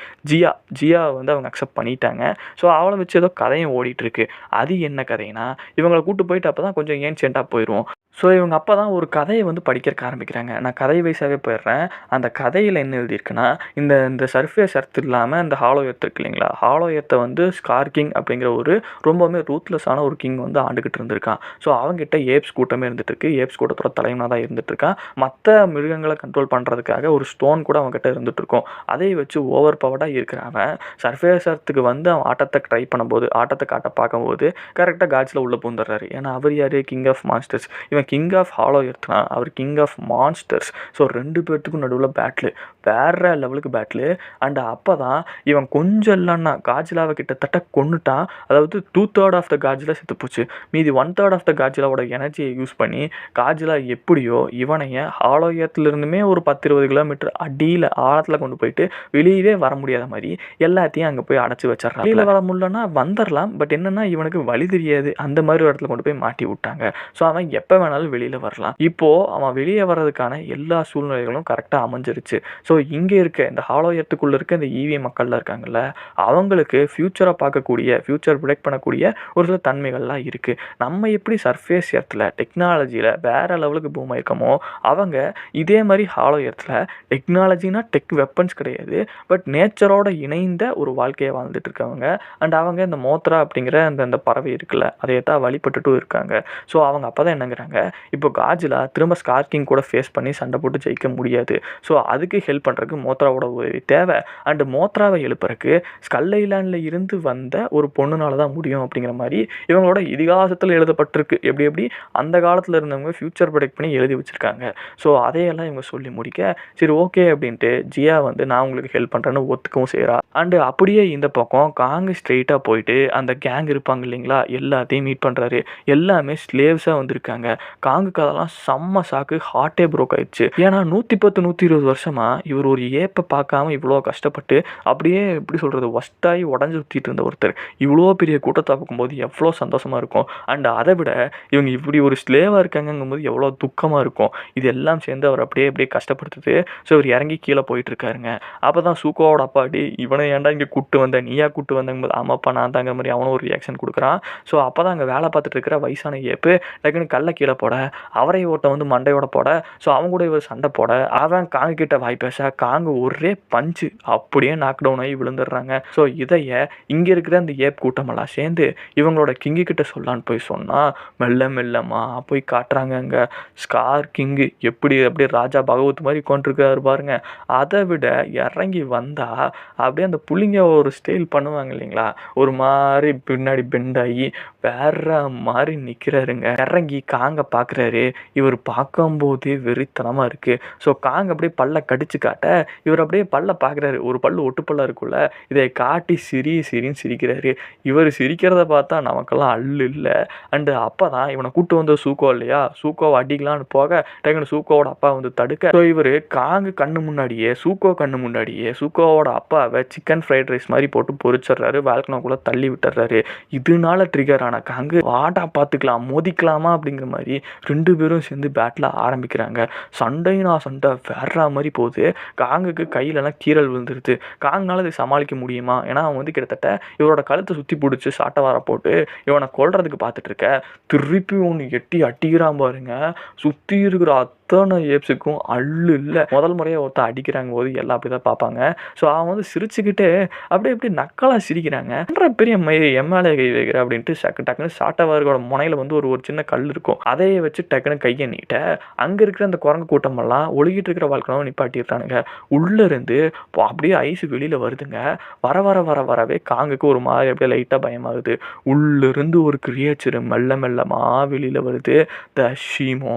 ஜியா வந்து அவங்க அக்செப்ட் பண்ணிட்டாங்க. ஸோ அவளை வச்சு ஏதோ கதையும் ஓடிட்டுருக்கு. அது என்ன கதைனா இவங்களை கூப்பிட்டு போயிட்டு அப்போ தான் கொஞ்சம் ஏன்ஷியண்ட்டாக போயிடுவோம். ஸோ இவங்க அப்போ தான் ஒரு கதையை வந்து படிக்கிறக்க ஆரம்பிக்கிறாங்க. நான் கதை வைஸாகவே போயிடுறேன். அந்த கதையில் என்ன எழுதியிருக்குன்னா இந்த சர்ஃபேஸ் எர்த் இல்லாமல் இந்த ஹாலோ எர்த் இருக்கு இல்லைங்களா, ஹாலோ எர்த்தை வந்து ஸ்கார் கிங் அப்படிங்கிற ஒரு ரொம்பவுமே ரூத்லெஸ்ஸான ஒரு கிங் வந்து ஆண்டுகிட்டு இருந்திருக்கான். ஸோ அவங்ககிட்ட ஏப்ஸ் கூட்டமே இருந்துகிட்ருக்கு. ஏப்ஸ் கூட்டத்தோட தலைவனாக தான் இருந்துகிட்ருக்கான். மற்ற மிருகங்களை கண்ட்ரோல் பண்ணுறதுக்காக ஒரு ஸ்டோன் கூட அவங்ககிட்ட இருந்துகிட்ருக்கும். அதை வச்சு ஓவர் பவர்டாக இருக்கிறவன் சர்ஃபேஸ் எர்த்துக்கு வந்து அவன் ஆட்டத்தை ட்ரை பண்ணும்போது, ஆட்டத்தை காட்ட பார்க்கும்போது கரெக்டாக காட்ஸில் உள்ளே பூந்துடுறாரு. ஏன்னா அவர் யார், கிங் ஆஃப் மாஸ்டர்ஸ். இவன் கிங் ஆஃப் ஹாலோ எர்த்னா அவர் கிங் ஆஃப் மான்ஸ்டர்ஸ். ஸோ 2 பேர்த்துக்கும் நடுவில் பேட்டில், வேற லெவலுக்கு பேட்டில். அண்ட் அப்போ தான் இவன் கொஞ்சம் இல்லைன்னா காஜிலாவை கிட்டத்தட்ட கொண்டுட்டான். அதாவது 2/3 ஆஃப் த காஜிலா செத்து போச்சு. மீதி 1/3 ஆஃப் த காஜிலாவோட எனர்ஜியை யூஸ் பண்ணி காஜிலா எப்படியோ இவனைய ஹாலோ எர்த்லேருந்துமே ஒரு 10-20 கிலோமீட்டர் அடியில் ஆழத்தில் கொண்டு போயிட்டு வெளியவே வர முடியாத மாதிரி எல்லாத்தையும் அங்கே போய் அடைச்சி வச்சிடறான். வெளியில் வர முடியலன்னா வந்துடலாம், பட் என்னென்னா இவனுக்கு வழி தெரியாது. அந்த மாதிரி ஒரு இடத்துல கொண்டு போய் மாட்டி விட்டாங்க. ஸோ அவன் எப்போ வேணாலும் வேணாலும் வெளியில் வரலாம். இப்போது அவன் வெளியே வர்றதுக்கான எல்லா சூழ்நிலைகளும் கரெக்டாக அமைஞ்சிருச்சு. ஸோ இங்கே இருக்க இந்த ஹாலோ எர்த்துக்குள்ளே இருக்க இந்த ஈவி மக்கள்லாம் இருக்காங்கல்ல, அவங்களுக்கு ஃப்யூச்சரை பார்க்கக்கூடிய, ஃப்யூச்சர் ப்ரிடிக்ட் பண்ணக்கூடிய ஒரு சில தன்மைகள்லாம் இருக்குது. நம்ம எப்படி சர்ஃபேஸ் எர்த்தில் டெக்னாலஜியில் வேறு லெவலுக்கு பூம் ஆயிருக்கோமோ, அவங்க இதே மாதிரி ஹாலோ எர்த்தில் டெக்னாலஜினா டெக் வெப்பன்ஸ் கிடையாது, பட் நேச்சரோட இணைந்த ஒரு வாழ்க்கையை வாழ்ந்துட்டு இருக்கவங்க. அண்ட் அவங்க இந்த மோத்ரா அப்படிங்கிற அந்த பறவை இருக்குல்ல, அதை தான் வழிபட்டுட்டும் இருக்காங்க. ஸோ அவங்க அப்போ தான் என்னங்கிறாங்க, இப்போ காஜிலா திரும்ப ஸ்கார்கிங் கூட ஃபேஸ் பண்ணி சண்டை போட்டு ஜெயிக்க முடியாது. ஸோ அதுக்கு ஹெல்ப் பண்ணுறதுக்கு மோத்ராவோட உதவி தேவை. அண்டு மோத்ராவை எழுப்புறதுக்கு ஸ்கல் ஐலாண்டில் இருந்து வந்த ஒரு பொண்ணுனால தான் முடியும் அப்படிங்கிற மாதிரி இவங்களோட இதிகாசத்தில் எழுதப்பட்டிருக்கு. எப்படி அந்த காலத்தில் இருந்தவங்க ஃப்யூச்சர் ப்ரெடிக்ட் பண்ணி எழுதி வச்சுருக்காங்க. ஸோ அதையெல்லாம் இவங்க சொல்லி முடிக்க, சரி ஓகே அப்படின்ட்டு ஜியா வந்து நான் உங்களுக்கு ஹெல்ப் பண்ணுறேன்னு ஒத்துக்கவும் செய்கிறா. அண்டு அப்படியே இந்த பக்கம் காங்கு ஸ்ட்ரெயிட்டாக போயிட்டு அந்த கேங் இருப்பாங்க இல்லைங்களா, எல்லாத்தையும் மீட் பண்ணுறாரு. எல்லாமே ஸ்லேவ்ஸாக வந்திருக்காங்க. காங்குக்கு அதெல்லாம் செம்ம ஷாக்கு, ஹார்ட்டே ப்ரோக் ஆயிடுச்சு. ஏன்னா 110 120 வருஷமாக இவர் ஒரு ஏப்பை பார்க்காம இவ்வளோ கஷ்டப்பட்டு அப்படியே எப்படி சொல்கிறது ஒஸ்ட்டாகி உடஞ்சி சுற்றிட்டு இருந்த ஒருத்தர் இவ்வளோ பெரிய கூட்டத்தை பார்க்கும்போது எவ்வளோ சந்தோஷமாக இருக்கும். அண்ட் அதை விட இவங்க இப்படி ஒரு ஸ்லேவாக இருக்காங்கங்கும்போது எவ்வளோ துக்கமாக இருக்கும். இது எல்லாம் சேர்ந்து அவர் அப்படியே கஷ்டப்படுத்துது. ஸோ இவர் இறங்கி கீழே போயிட்டு இருக்காருங்க. அப்போ தான் சூக்கோவோட அப்பாடி இவனை ஏன்டா இங்கே கூட்டு வந்த, நீயா கூட்டு வந்தங்கும்போது ஆமாப்பா நான் தாங்கிற மாதிரி அவனும் ஒரு ரியாக்ஷன் கொடுக்குறான். ஸோ அப்போ தான் அங்கே வேலை பார்த்துட்டு இருக்கிற வயசான ஏப்பு டக்குன்னு கல்லை கீழே போட, அவரை ஓட்ட வந்து மண்டையோட போட, ஸோ அவங்க கூட இவர் சண்டை போட, அவன் காங்கு கிட்ட வாய் பேச, காங்கு ஒரே பஞ்சு அப்படியே நாக் டவுன் ஆகி விழுந்துடுறாங்க. ஸோ இதைய இங்கே இருக்கிற அந்த ஏப் கூட்டமெல்லாம் சேர்ந்து இவங்களோட கிங்கு கிட்ட சொல்லான்னு போய் சொன்னால் மெல்லமா போய் காட்டுறாங்க. அங்கே ஸ்கார் கிங்கு எப்படி அப்படியே ராஜா பகவத் மாதிரி கொண்டிருக்காரு பாருங்க. அதை விட இறங்கி வந்தால் அப்படியே அந்த புள்ளிங்க ஒரு ஸ்டைல் பண்ணுவாங்க இல்லைங்களா, ஒரு மாதிரி பின்னாடி பெண்டாகி வேற மாதிரி நிற்கிறாருங்க. இறங்கி காங்க பார்க்குறாரு. இவர் பார்க்கும்போதே வெறித்தனமாக இருக்குது. ஸோ காங்க அப்படியே பல்ல கடிச்சு காட்ட இவர் அப்படியே பல்ல பார்க்குறாரு. ஒரு பல்லு ஒட்டு பல்ல இருக்குல்ல, இதை காட்டி சிரின்னு சிரிக்கிறாரு. இவர் சிரிக்கிறத பார்த்தா நமக்கெல்லாம் அல்லு இல்லை. அண்டு அப்போ தான் இவனை கூட்டு வந்த சூக்கோ இல்லையா, சூக்கோவை அடிக்கலான்னு போக டக்குனு சூக்கோவோட அப்பா வந்து தடுக்க, ஸோ இவர் காங்கு கண்ணு முன்னாடியே சூக்கோவோட அப்பாவை சிக்கன் ஃப்ரைட் ரைஸ் மாதிரி போட்டு பொரிச்சிடுறாரு, வேல்கனோக்குள்ளே தள்ளி விட்டுறாரு. இதனால ட்ரிகர் ஆன காங்கு வாடா பார்த்துக்கலாம் மோதிக்கலாமா அப்படிங்கிற மாதிரி 2 பேரும் சேர்ந்து பேட்டில் ஆரம்பிக்கிறாங்க. சண்டை வேற மாதிரி போகுது. காங்குக்கு கையிலலாம் கீரல் விழுந்துருது. காங்கனால இதை சமாளிக்க முடியுமா? ஏன்னா அவன் வந்து கிட்டத்தட்ட இவரோட கழுத்தை சுற்றி பிடிச்சி சாட்டை வார போட்டு இவனை கொல்றதுக்கு பார்த்துட்டு இருக்க, திருப்பி ஒன்று எட்டி அடிக்கிறான் பாருங்க. சுற்றி இருக்கிற அத்தனை ஏப்ஸுக்கும் அல்லு இல்லை. முதல் முறையாக ஒருத்தர் அடிக்கிறாங்க போது எல்லாம் அப்படி தான் பார்ப்பாங்க. ஸோ அவன் வந்து சிரிச்சுக்கிட்டே அப்படியே நக்கலாக சிரிக்கிறாங்க. பெரிய எம்எல்ஏ கை வைக்கிற அப்படின்ட்டு டக்குன்னு சாட்டவாரோட முனையில் வந்து ஒரு சின்ன கல் இருக்கும், அதையே வச்சு டக்குன்னு கையை நீட்ட அங்கே இருக்கிற அந்த குரங்கு கூட்டமெல்லாம் ஒழுகிட்டு இருக்கிற வாழ்க்கையும் நிப்பாட்டிடுறானுங்க. உள்ளேருந்து அப்படியே ஐஸ் வெளியில் வருதுங்க. வரவே காங்குக்கு ஒரு மாதிரி அப்படியே லைட்டாக பயமாகுது. உள்ளிருந்து ஒரு கிரியேச்சர் மெல்லமாக வெளியில் வருது. த ஷீமோ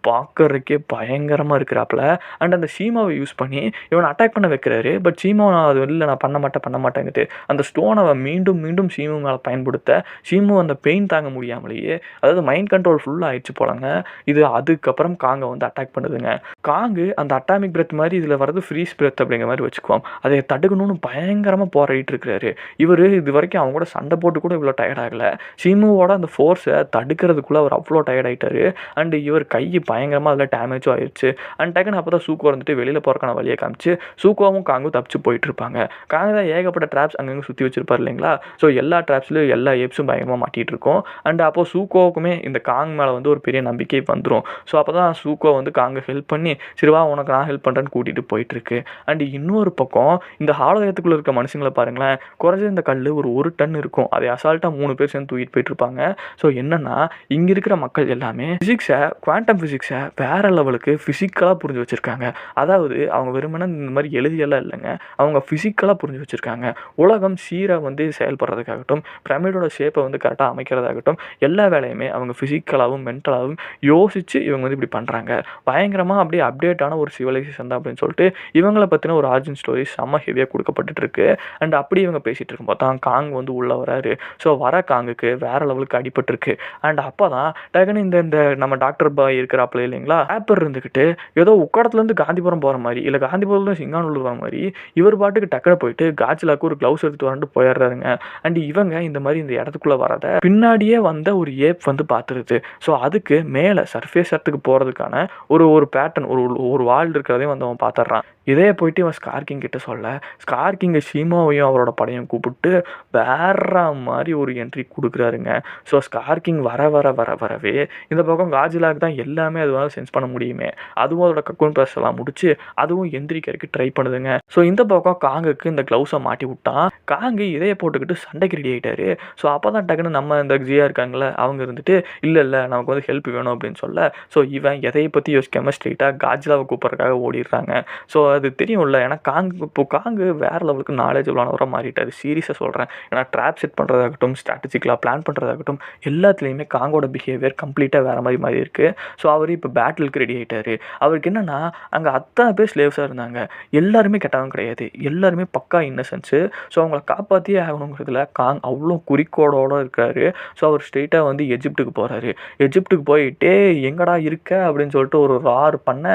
பார்க்கறதுக்கே பயங்கரமாக இருக்கிறாப்புல. அண்ட் அந்த ஷீமாவை யூஸ் பண்ணி இவனை அட்டாக் பண்ண வைக்கிறாரு. பட் ஷீமா அது இல்லை நான் பண்ண மாட்டேங்குது. அந்த ஸ்டோனை மீண்டும் ஷீமு மேலே பயன்படுத்த ஷீமு அந்த பெயின் தாங்க முடியாமலேயே, அதாவது மைண்ட் கண்ட்ரோல் ஃபுல்லாக ஆயிடுச்சு போலங்க. இது அதுக்கப்புறம் காங்கை வந்து அட்டாக் பண்ணுதுங்க. காங்கு அந்த அட்டாமிக் பிரெத் மாதிரி இதில் வரது ஃப்ரீஸ் பிரெத் அப்படிங்கிற மாதிரி வச்சுக்குவோம். அதை தடுக்கணும்னு பயங்கரமாக போராடிட்டு இருக்கிறாரு. இவர் இது வரைக்கும் அவங்க கூட சண்டை போட்டு கூட இவ்வளோ டயர்ட் ஆகலை. ஷீமுவோட அந்த ஃபோர்ஸை தடுக்கிறதுக்குள்ளே அவர் அவ்வளோ டயர்ட் ஆகிட்டாரு. அண்டு இவர் கையை பயங்கரமாக அதில் டேமேஜும் ஆயிடுச்சு. அண்ட் டக்குன்னு அப்போ தான் சூக்கோ வந்துட்டு வெளியில் போகிறக்கான வழியை காமிச்சு சூக்கோவும் காங்கும் தப்பிச்சு போயிட்டு இருப்பாங்க. காங்கு தான் ஏகப்பட்ட ட்ராப்ஸ் அங்கங்கே சுற்றி வச்சிருப்பார் இல்லைங்களா. ஸோ எல்லா ட்ராப்ஸ்லையும் எல்லா ஏப்ஸும் பயங்கரமாக மாட்டிகிட்டு இருக்கும். அண்ட் அப்போது சூக்கோவுக்குமே இந்த காங் மேலே வந்து ஒரு பெரிய நம்பிக்கை வந்துடும். ஸோ அப்போ தான் சூக்கோ வந்து காங்கை ஹெல்ப் பண்ணி சரிவா உனக்கு நான் ஹெல்ப் பண்ணுறேன்னு கூட்டிகிட்டு போயிட்டுருக்கு. அண்ட் இன்னொரு பக்கம் இந்த ஹாலோயத்துக்குள்ளே இருக்க மனுஷங்களை பாருங்களேன், குறைஞ்ச இந்த கல் ஒரு டன் இருக்கும். அதை அசால்ட்டாக 3 பேர் சேர்ந்து தூக்கிட்டு போயிட்டு இருப்பாங்க. ஸோ என்னென்னா இங்கே இருக்கிற மக்கள் எல்லாமே ஃபிசிக்ஸை, குவாண்டம் ஃபிசிக்ஸை வேற லெவலுக்கு ஃபிசிக்கலாக புரிஞ்சு வச்சுருக்காங்க. அதாவது அவங்க வெறுமனே இந்த மாதிரி எழுதியெல்லாம் இல்லைங்க, அவங்க ஃபிசிக்கலாக புரிஞ்சு வச்சுருக்காங்க. உலகம் சீராக வந்து செயல்படுறதுக்காகட்டும், பிரமிடோட ஷேப்பை வந்து கரெக்டாக அமைக்கிறதாகட்டும், எல்லா வேலையுமே அவங்க ஃபிசிக்கலாகவும் மென்டலாகவும் யோசித்து இவங்க வந்து இப்படி பண்ணுறாங்க. பயங்கரமாக அப்படியே அப்டேட்டான ஒரு சிவிலைசேஷன் தான் அப்படின்னு சொல்லிட்டு இவங்களை பற்றின ஒரு ஆர்ஜின் ஸ்டோரி செம்ம ஹெவியாக கொடுக்கப்பட்டு இருக்கு. அண்ட் அப்படி இவங்க பேசிகிட்டு இருக்கும் பார்த்தா காங் வந்து உள்ளே வராரு. ஸோ வர காங்குக்கு வேற லெவலுக்கு அடிபட்டுருக்கு. அண்ட் அப்போ தான் டக்குன்னு இந்த நம்ம டாக்டர் பாய் இருக்கிற இருக்காப்புல இல்லைங்களா, ரேப்பர் இருந்துக்கிட்டு ஏதோ உக்கடத்துலேருந்து காந்திபுரம் போகிற மாதிரி இல்லை காந்திபுரத்துலேருந்து சிங்கானூர் வர மாதிரி இவர் பாட்டுக்கு டக்குனு போயிட்டு காட்சிலாக்கு ஒரு க்ளவுஸ் எடுத்துட்டு வந்துட்டு போயிடுறாருங்க. அண்ட் இவங்க இந்த மாதிரி இந்த இடத்துக்குள்ளே வரத பின்னாடியே வந்த ஒரு ஏப் வந்து பார்த்துருது. ஸோ அதுக்கு மேலே சர்ஃபேஸ் இடத்துக்கு போகிறதுக்கான ஒரு ஒரு பேட்டர்ன் ஒரு ஒரு வால் இருக்கிறதையும் வந்து அவன் பார்த்துட்றான். இதே போயிட்டு இவன் ஸ்கார்கிங் கிட்ட சொல்ல ஸ்கார்கிங்கை ஷீமாவையும் அவரோட படையும் கூப்பிட்டு வேற மாதிரி ஒரு என்ட்ரி கொடுக்குறாருங்க. ஸோ ஸ்கார்கிங் வரவே இந்த பக்கம் காஜிலாக்கு தான் எல்லாமே அது வந்து சென்ஸ் பண்ண முடியுமே. அதுவும் அதோட கக்கூன் ப்ரெஸ் எல்லாம் முடிச்சு அதுவும் எந்திரிக்கிறதுக்கு ட்ரை பண்ணுதுங்க. ஸோ இந்த பக்கம் காங்குக்கு இந்த க்ளவுஸை மாட்டி விட்டான். காங்கு இதையை போட்டுக்கிட்டு சண்டைக்கு ரெடி ஆகிட்டாரு. ஸோ அப்போ தான் டக்குன்னு நம்ம இந்த ஜியா இருக்காங்களே அவங்க இருந்துட்டு இல்லை நமக்கு வந்து ஹெல்ப் வேணும் அப்படின்னு சொல்ல ஸோ இவன் எதையை பற்றி யோசிக்காமல் ஸ்ட்ரெயிட்டாக காஜிலாவை கூப்பிட்றதுக்காக ஓடிடுறாங்க. ஸோ அது தெரியும்ல, ஏன்னா காங்கு வேறு லெவலுக்கு நாலேஜபிளானவராக மாறிட்டார். சீரியஸாக சொல்கிறேன். ஏன்னா ட்ராப் செட் பண்ணுறதாகட்டும் ஸ்ட்ராட்டஜிக்கலாக பிளான் பண்ணுறதாகட்டும் எல்லாத்துலேயுமே காங்கோட பிஹேவியர் கம்ப்ளீட்டாக வேறு மாதிரி இருக்குது. ஸோ அவர் இப்போ பேட்டிலுக்கு ரெடி ஆகிட்டார். அவருக்கு என்னென்னா அங்கே அத்தனை பேர் ஸ்லேவ்ஸாக இருந்தாங்க. எல்லாருமே கெட்டவங்க கிடையாது, எல்லாருமே பக்கா இன்னசென்ஸு. ஸோ அவங்கள காப்பாற்றியே ஆகணுங்கிறதுல காங் அவ்வளோ குறிக்கோளோடு இருக்காரு. ஸோ அவர் ஸ்ட்ரெயிட்டாக வந்து எஜிப்டுக்கு போகிறாரு. எஜிப்டுக்கு போயிட்டே எங்கடா இருக்க அப்படின்னு சொல்லிட்டு ஒரு ரார் பண்ண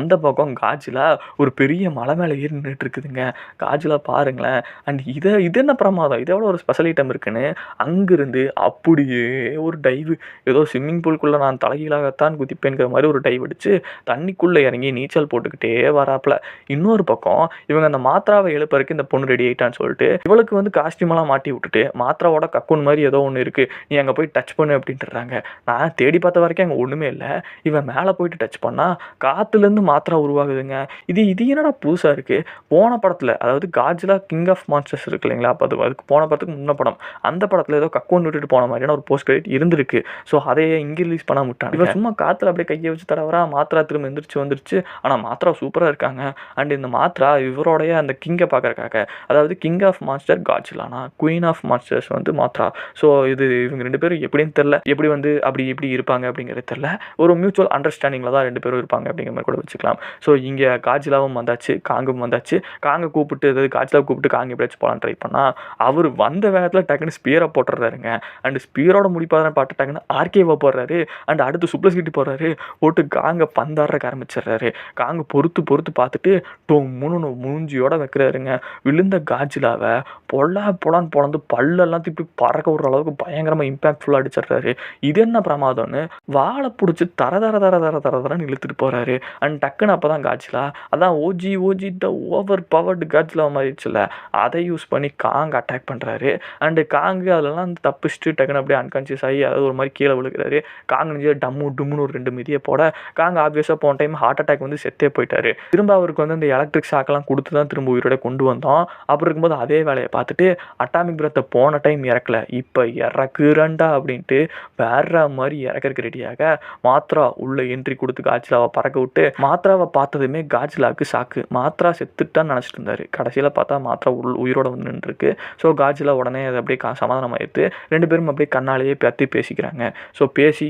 அந்த பக்கம் காஜிலா ஒரு பெரிய மலை மேலே ஏறி நின்றுட்டு இருக்குதுங்க. காஜிலா பாருங்களேன். அண்ட் இது என்ன பிரமாதம், இதோட ஒரு ஸ்பெஷல் ஐட்டம் இருக்குன்னு அங்கிருந்து அப்படியே ஒரு டைவு ஏதோ ஸ்விம்மிங் பூல்குள்ளே நான் தலைகீழாகத்தான் குதிப்பேங்கிற மாதிரி ஒரு டைவ் அடித்து தண்ணிக்குள்ளே இறங்கி நீச்சல் போட்டுக்கிட்டே வராப்புல. இன்னொரு பக்கம் இவங்க அந்த மாத்திராவை எழுப்பறதுக்கு இந்த பொண்ணு ரெடி ஆகிட்டான்னு சொல்லிட்டு இவளுக்கு வந்து காஸ்டியூமெல்லாம் மாட்டி விட்டுட்டு மாத்திராவோட கக்கூன் மாதிரி ஏதோ ஒன்று இருக்குது நீ அங்கே போய் டச் பண்ணு அப்படின்ட்டுறாங்க. நான் தேடி பார்த்த வரைக்கும் அங்கே ஒன்றுமே இல்லை. இவன் மேலே போயிட்டு டச் பண்ணால் காற்றுலேருந்து மாத்திரா உருவாகுதுங்க. இது என்னடா புதுசாக இருக்குது. போன படத்தில் அதாவது காட்ஜிலா கிங் ஆஃப் மான்ஸ்டர்ஸ் இருக்கு இல்லைங்களா, அப்போ அதுக்கு போன படத்துக்கு முன்ன படம் அந்த படத்தில் ஏதோ கக்கூன் விட்டுட்டு போன மாதிரியான ஒரு போஸ்ட் கிரெடிட் இருந்திருக்கு. ஸோ அதையே இங்கே ரிலீஸ் பண்ண விட்டாங்க. இவன் சும்மா காற்றுல அப்படியே கையை வச்சு தடவரா மாத்திரா திரும்ப எந்திரிச்சு வந்துருச்சு. ஆனால் மாத்திரா சூப்பராக இருக்காங்க. அண்ட் இந்த மாத்திரா இவரோடைய அந்த கிங்கை பார்க்குறக்காக அதாவது கிங் ஆஃப் மான்ஸ்டர் காட்ஜிலானா குயின் ஆஃப் மான்ஸ்டர்ஸ் வந்து மாத்திரா. ஸோ இது இவங்க ரெண்டு பேரும் எப்படின்னு தெரில, எப்படி வந்து இப்படி இருப்பாங்க அப்படிங்கிறது தெரில. ஒரு மியூச்சுவல் அண்டர்ஸ்டாண்டிங்கில் தான் ரெண்டு பேரும் இருப்பாங்க அப்படிங்கிற மாதிரி கூட வச்சுக்கலாம். ஸோ இங்கே காட்ஜிலாவும் வந்தாச்சு, காங்கும் வந்தாச்சு. காங்கை கூப்பிட்டு அதாவது காட்ஜிலாவை கூப்பிட்டு காங்க எப்படியாச்சும் போகலான்னு ட்ரை பண்ணால் அவர் வந்த வேகத்தில் டக்குன்னு ஸ்பியரை போட்டுறாருங்க. அண்ட் ஸ்பியரோட முடிப்பாதான் பாட்டு டக்குன்னு ஆர்கேவை போடுறாரு. அண்ட் அடுத்து சூப்பர் சிட்டி போடுறாரு. போட்டு காங்கை பந்தாடுறக்கு ஆரம்பிச்சிடுறாரு. காங்க பொறுத்து பார்த்துட்டு டொம்முன்னு மூஞ்சியோட வைக்கிறாருங்க. விழுந்த காட்ஜிலாவை பொலான்னு பொழந்து பல்லெல்லாம் திருப்பி பறக்க விடுற அளவுக்கு பயங்கரமாக இம்பாக்ட்ஃபுல்லாக அடிச்சிடுறாரு. இது என்ன பிரமாதம்னு வாழை பிடிச்சி தரன்னு இழுத்துட்டு போகிறாரு. அண்ட் டக்குன்னு அப்போ தான் காட்ஜிலா அதான் OG the over powered Godzilla மாறிடுச்சுல அதை யூஸ் பண்ணி காங் அட்டாக் பண்ணுறாரு. அண்டு காங்கு அதெல்லாம் தப்பிச்சுட்டு டக்குன்னு அப்படியே அன்கான்சியஸ் ஆகி அதாவது ஒரு மாதிரி கீழே விழுகிறாரு. காங் நினைச்சு டம்முன்னு ஒரு 2 மிதியை போட காங் ஆப்வியஸாக போன டைம் ஹார்ட் அட்டாக் வந்து செத்தே போயிட்டாரு. திரும்ப அவருக்கு வந்து அந்த எலக்ட்ரிக் ஷாக்கெல்லாம் கொடுத்து தான் திரும்ப உயிரோட கொண்டு வந்தோம். அப்புறம் இருக்கும்போது அதே வேலையை பார்த்துட்டு அட்டாமிக் பிரத்தை போன டைம் இறக்கல, இப்போ இறக்குறண்டா அப்படின்ட்டு வேற மாதிரி இறக்கிறதுக்கு ரெடியாக மாத்ரா உள்ள என்ட்ரி கொடுத்து காட்ஜிலாவை பறக்க விட்டு மாத்ராவை பார்த்ததுமே காட்ஜிலாவுக்கு ஷாக்கு. மாத்ரா செத்துட்டான்னு நினச்சிட்டு இருந்தாரு. கடைசியில் பார்த்தா மாத்ரா உயிரோட வந்து நின்றுருக்கு. ஸோ காட்ஜிலா உடனே அது அப்படியே சமாதானம் ஆயிடுத்து. ரெண்டு பேரும் அப்படியே கண்ணாலேயே பற்றி பேசிக்கிறாங்க. ஸோ பேசி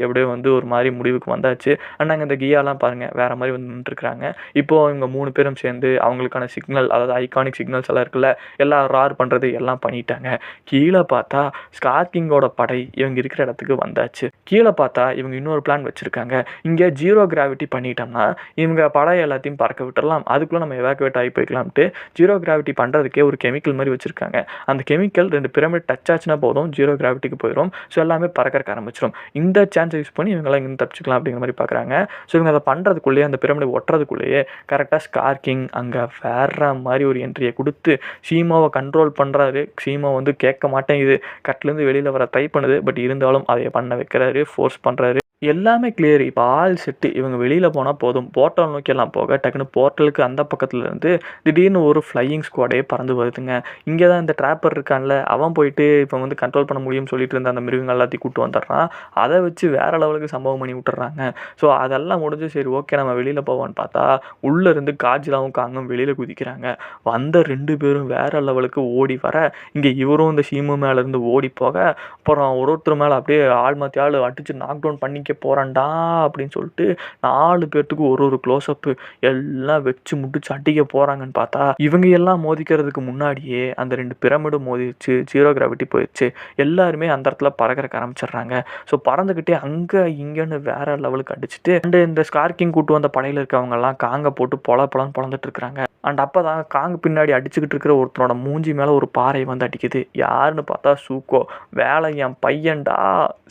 எப்படியோ வந்து ஒரு மாதிரி முடிவுக்கு வந்தாச்சு. அண்ணாங்க இந்த கியாலாம் பாருங்கள் வேறு மாதிரி வந்து நின்றுருக்குறாங்க. இப்போது இவங்க 3 பேரும் சேர்ந்து அவங்களுக்கான சிக்னல் அதாவது ஐகானிக் சிக்னல்ஸ் எல்லாம் இருக்குல்ல எல்லாம் ரார் பண்ணுறது எல்லாம் பண்ணிட்டாங்க. கீழே பார்த்தா ஸ்கார்கிங்கோட படை இவங்க இருக்கிற இடத்துக்கு வந்தாச்சு. கீழே பார்த்தா இவங்க இன்னொரு பிளான் வச்சுருக்காங்க. இங்கே 0 கிராவிட்டி பண்ணிட்டோம்னா இவங்க படை எல்லாத்தையும் பறக்க விட்டுடலாம், அதுக்குள்ளே நம்ம எவாக்குவேட் ஆகி போய்க்கலாம்ட்டு 0 கிராவிட்டி பண்ணுறதுக்கே ஒரு கெமிக்கல் மாதிரி வச்சுருக்காங்க. அந்த கெமிக்கல் 2 பிரமிட் டச் ஆச்சுன்னா போதும் 0 கிராவிட்டிக்கு போயிடும். ஸோ எல்லாமே பறக்க ஆரம்பிச்சிடும். இந்த சான்ஸை யூஸ் பண்ணி இவங்கெல்லாம் இங்கே தப்பிச்சுக்கலாம் அப்படிங்கிற மாதிரி பார்க்குறாங்க. ஸோ இவங்க அதை பண்ணுறதுக்குள்ளேயே அந்த பிரமிடை ஒட்டுறதுக்குள்ளேயே கரெக்டாக ஸ்கார்கிங் அங்கே வேற மாதிரி ஒரு என்ட்ரியை கொடுத்து ஷீமாவை கண்ட்ரோல் பண்ணுறாரு. ஷீமா வந்து கேட்க மாட்டேங்குது, கட்டிலேருந்து வெளியில் வர ட்ரை பண்ணுது. பட் இருந்தாலும் அதை பண்ண வைக்கிறாரு, ஃபோர்ஸ் பண்ணுறாரு. எல்லாமே கிளியர். இப்போ ஆள் செட்டு இவங்க வெளியில் போனால் போதும். போர்ட்டல் நோக்கியெல்லாம் போக டக்குன்னு போர்ட்டலுக்கு அந்த பக்கத்தில் இருந்து திடீர்னு ஒரு ஃப்ளையிங் ஸ்குவாடே பறந்து வருதுங்க. இங்கே தான் இந்த ட்ராப்பர் இருக்கான்ல அவன் போயிட்டு இப்போ வந்து கண்ட்ரோல் பண்ண முடியும்னு சொல்லிட்டு இருந்த அந்த மிருகங்கள் எல்லாத்தையும் கூப்பிட்டு வந்துடுறான். அதை வச்சு வேறு லெவலுக்கு சம்பவம் பண்ணி விட்டுறாங்க. ஸோ அதெல்லாம் முடிஞ்சு சரி ஓகே நம்ம வெளியில் போவோன்னு பார்த்தா உள்ளே இருந்து காட்ஜிலாவும் காங்கும் வெளியில் குதிக்கிறாங்க. வந்த 2 பேரும் வேறு லெவலுக்கு ஓடி வர இங்கே இவரும் இந்த ஷீமு மேலேருந்து ஓடி போக அப்புறம் ஒருத்தர் மேலே அப்படியே ஆள் மாற்றி ஆள் அடித்து நாக் டவுன் பண்ணி காமிக்க போகிறேன்டா அப்படின்னு சொல்லிட்டு 4 பேர்த்துக்கு ஒரு க்ளோஸ்அப்பு எல்லாம் வச்சு முடிச்சு அடிக்க போகிறாங்கன்னு பார்த்தா இவங்க எல்லாம் மோதிக்கிறதுக்கு முன்னாடியே அந்த 2 பிரமிடும் மோதிடுச்சு, ஜீரோ கிராவிட்டி போயிடுச்சு. எல்லாருமே அந்த இடத்துல பறக்கிறக்க ஆரம்பிச்சிடுறாங்க. ஸோ பறந்துக்கிட்டே அங்கே இங்கேன்னு வேற லெவலுக்கு அடிச்சுட்டு அண்டு இந்த ஸ்கார்கிங் கூட்டு வந்த படையில் இருக்கவங்கெல்லாம் காங்க போட்டு பொலன்னு பொழந்துட்டு இருக்கிறாங்க. அண்ட் அப்போ தான் காங்க பின்னாடி அடிச்சுக்கிட்டு இருக்கிற ஒருத்தனோட மூஞ்சி மேலே ஒரு பாறை வந்து அடிக்குது. யாருன்னு பார்த்தா சூக்கோ. வேலை என் பையன்டா,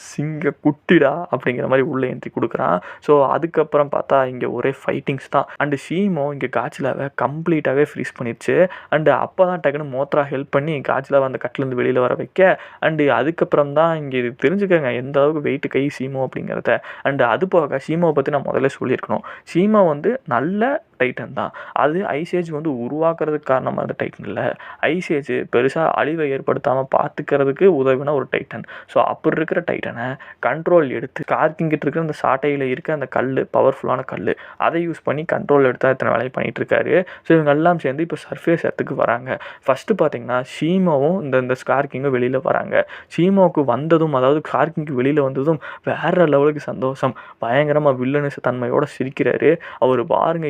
சிங்க குட்டிடா அப்படிங்கிற மாதிரி உள்ளே என்ட்ரி கொடுக்குறான். ஸோ அதுக்கப்புறம் பார்த்தா இங்கே ஒரே ஃபைட்டிங்ஸ் தான். அண்டு ஷீமோ இங்கே காட்சிலாவை கம்ப்ளீட்டாகவே ஃப்ரீஸ் பண்ணிடுச்சு. அண்டு அப்போ தான் டக்குன்னு மோத்ரா ஹெல்ப் பண்ணி காட்சிலாவை அந்த கட்டிலேருந்து வெளியில் வர வைக்க அண்டு அதுக்கப்புறம் தான் இங்கே இது தெரிஞ்சுக்கங்க எந்த அளவுக்கு வெயிட்டு கை ஷீமோ அப்படிங்கிறத. அண்டு அது போக ஷீமோவை பற்றி நான் முதல்ல சொல்லியிருக்கணும். ஷீமோ வந்து நல்ல டைட்டன் தான். அது ஐசேஜ் வந்து உருவாக்குறதுக்கு காரணமாக இருந்த டைட்டன் இல்லை. ஐசேஜ் பெருசாக அழிவை ஏற்படுத்தாமல் பார்த்துக்கிறதுக்கு உதவின ஒரு டைட்டன். ஸோ அப்படி இருக்கிற டைட்டனை கண்ட்ரோல் எடுத்து ஸ்கார்கிங்கிட்ட இருக்கிற அந்த சாட்டையில் இருக்க அந்த கல், பவர்ஃபுல்லான கல், அதை யூஸ் பண்ணி கண்ட்ரோல் எடுத்து இத்தனை வேலையை பண்ணிகிட்டு இருக்காரு. ஸோ இவங்க எல்லாம் சேர்ந்து இப்போ சர்ஃபேஸ் இடத்துக்கு வராங்க. ஃபஸ்ட்டு பார்த்தீங்கன்னா ஷீமோவும் இந்த ஸ்கார்கிங்கும் வெளியில் வராங்க. ஷீமோவுக்கு வந்ததும், அதாவது ஸ்கார்கிங்க்கு வெளியில் வந்ததும் வேற லெவலுக்கு சந்தோஷம். பயங்கரமாக வில்லனஸ் தன்மையோடு சிரிக்கிறாரு. அவர் பாருங்க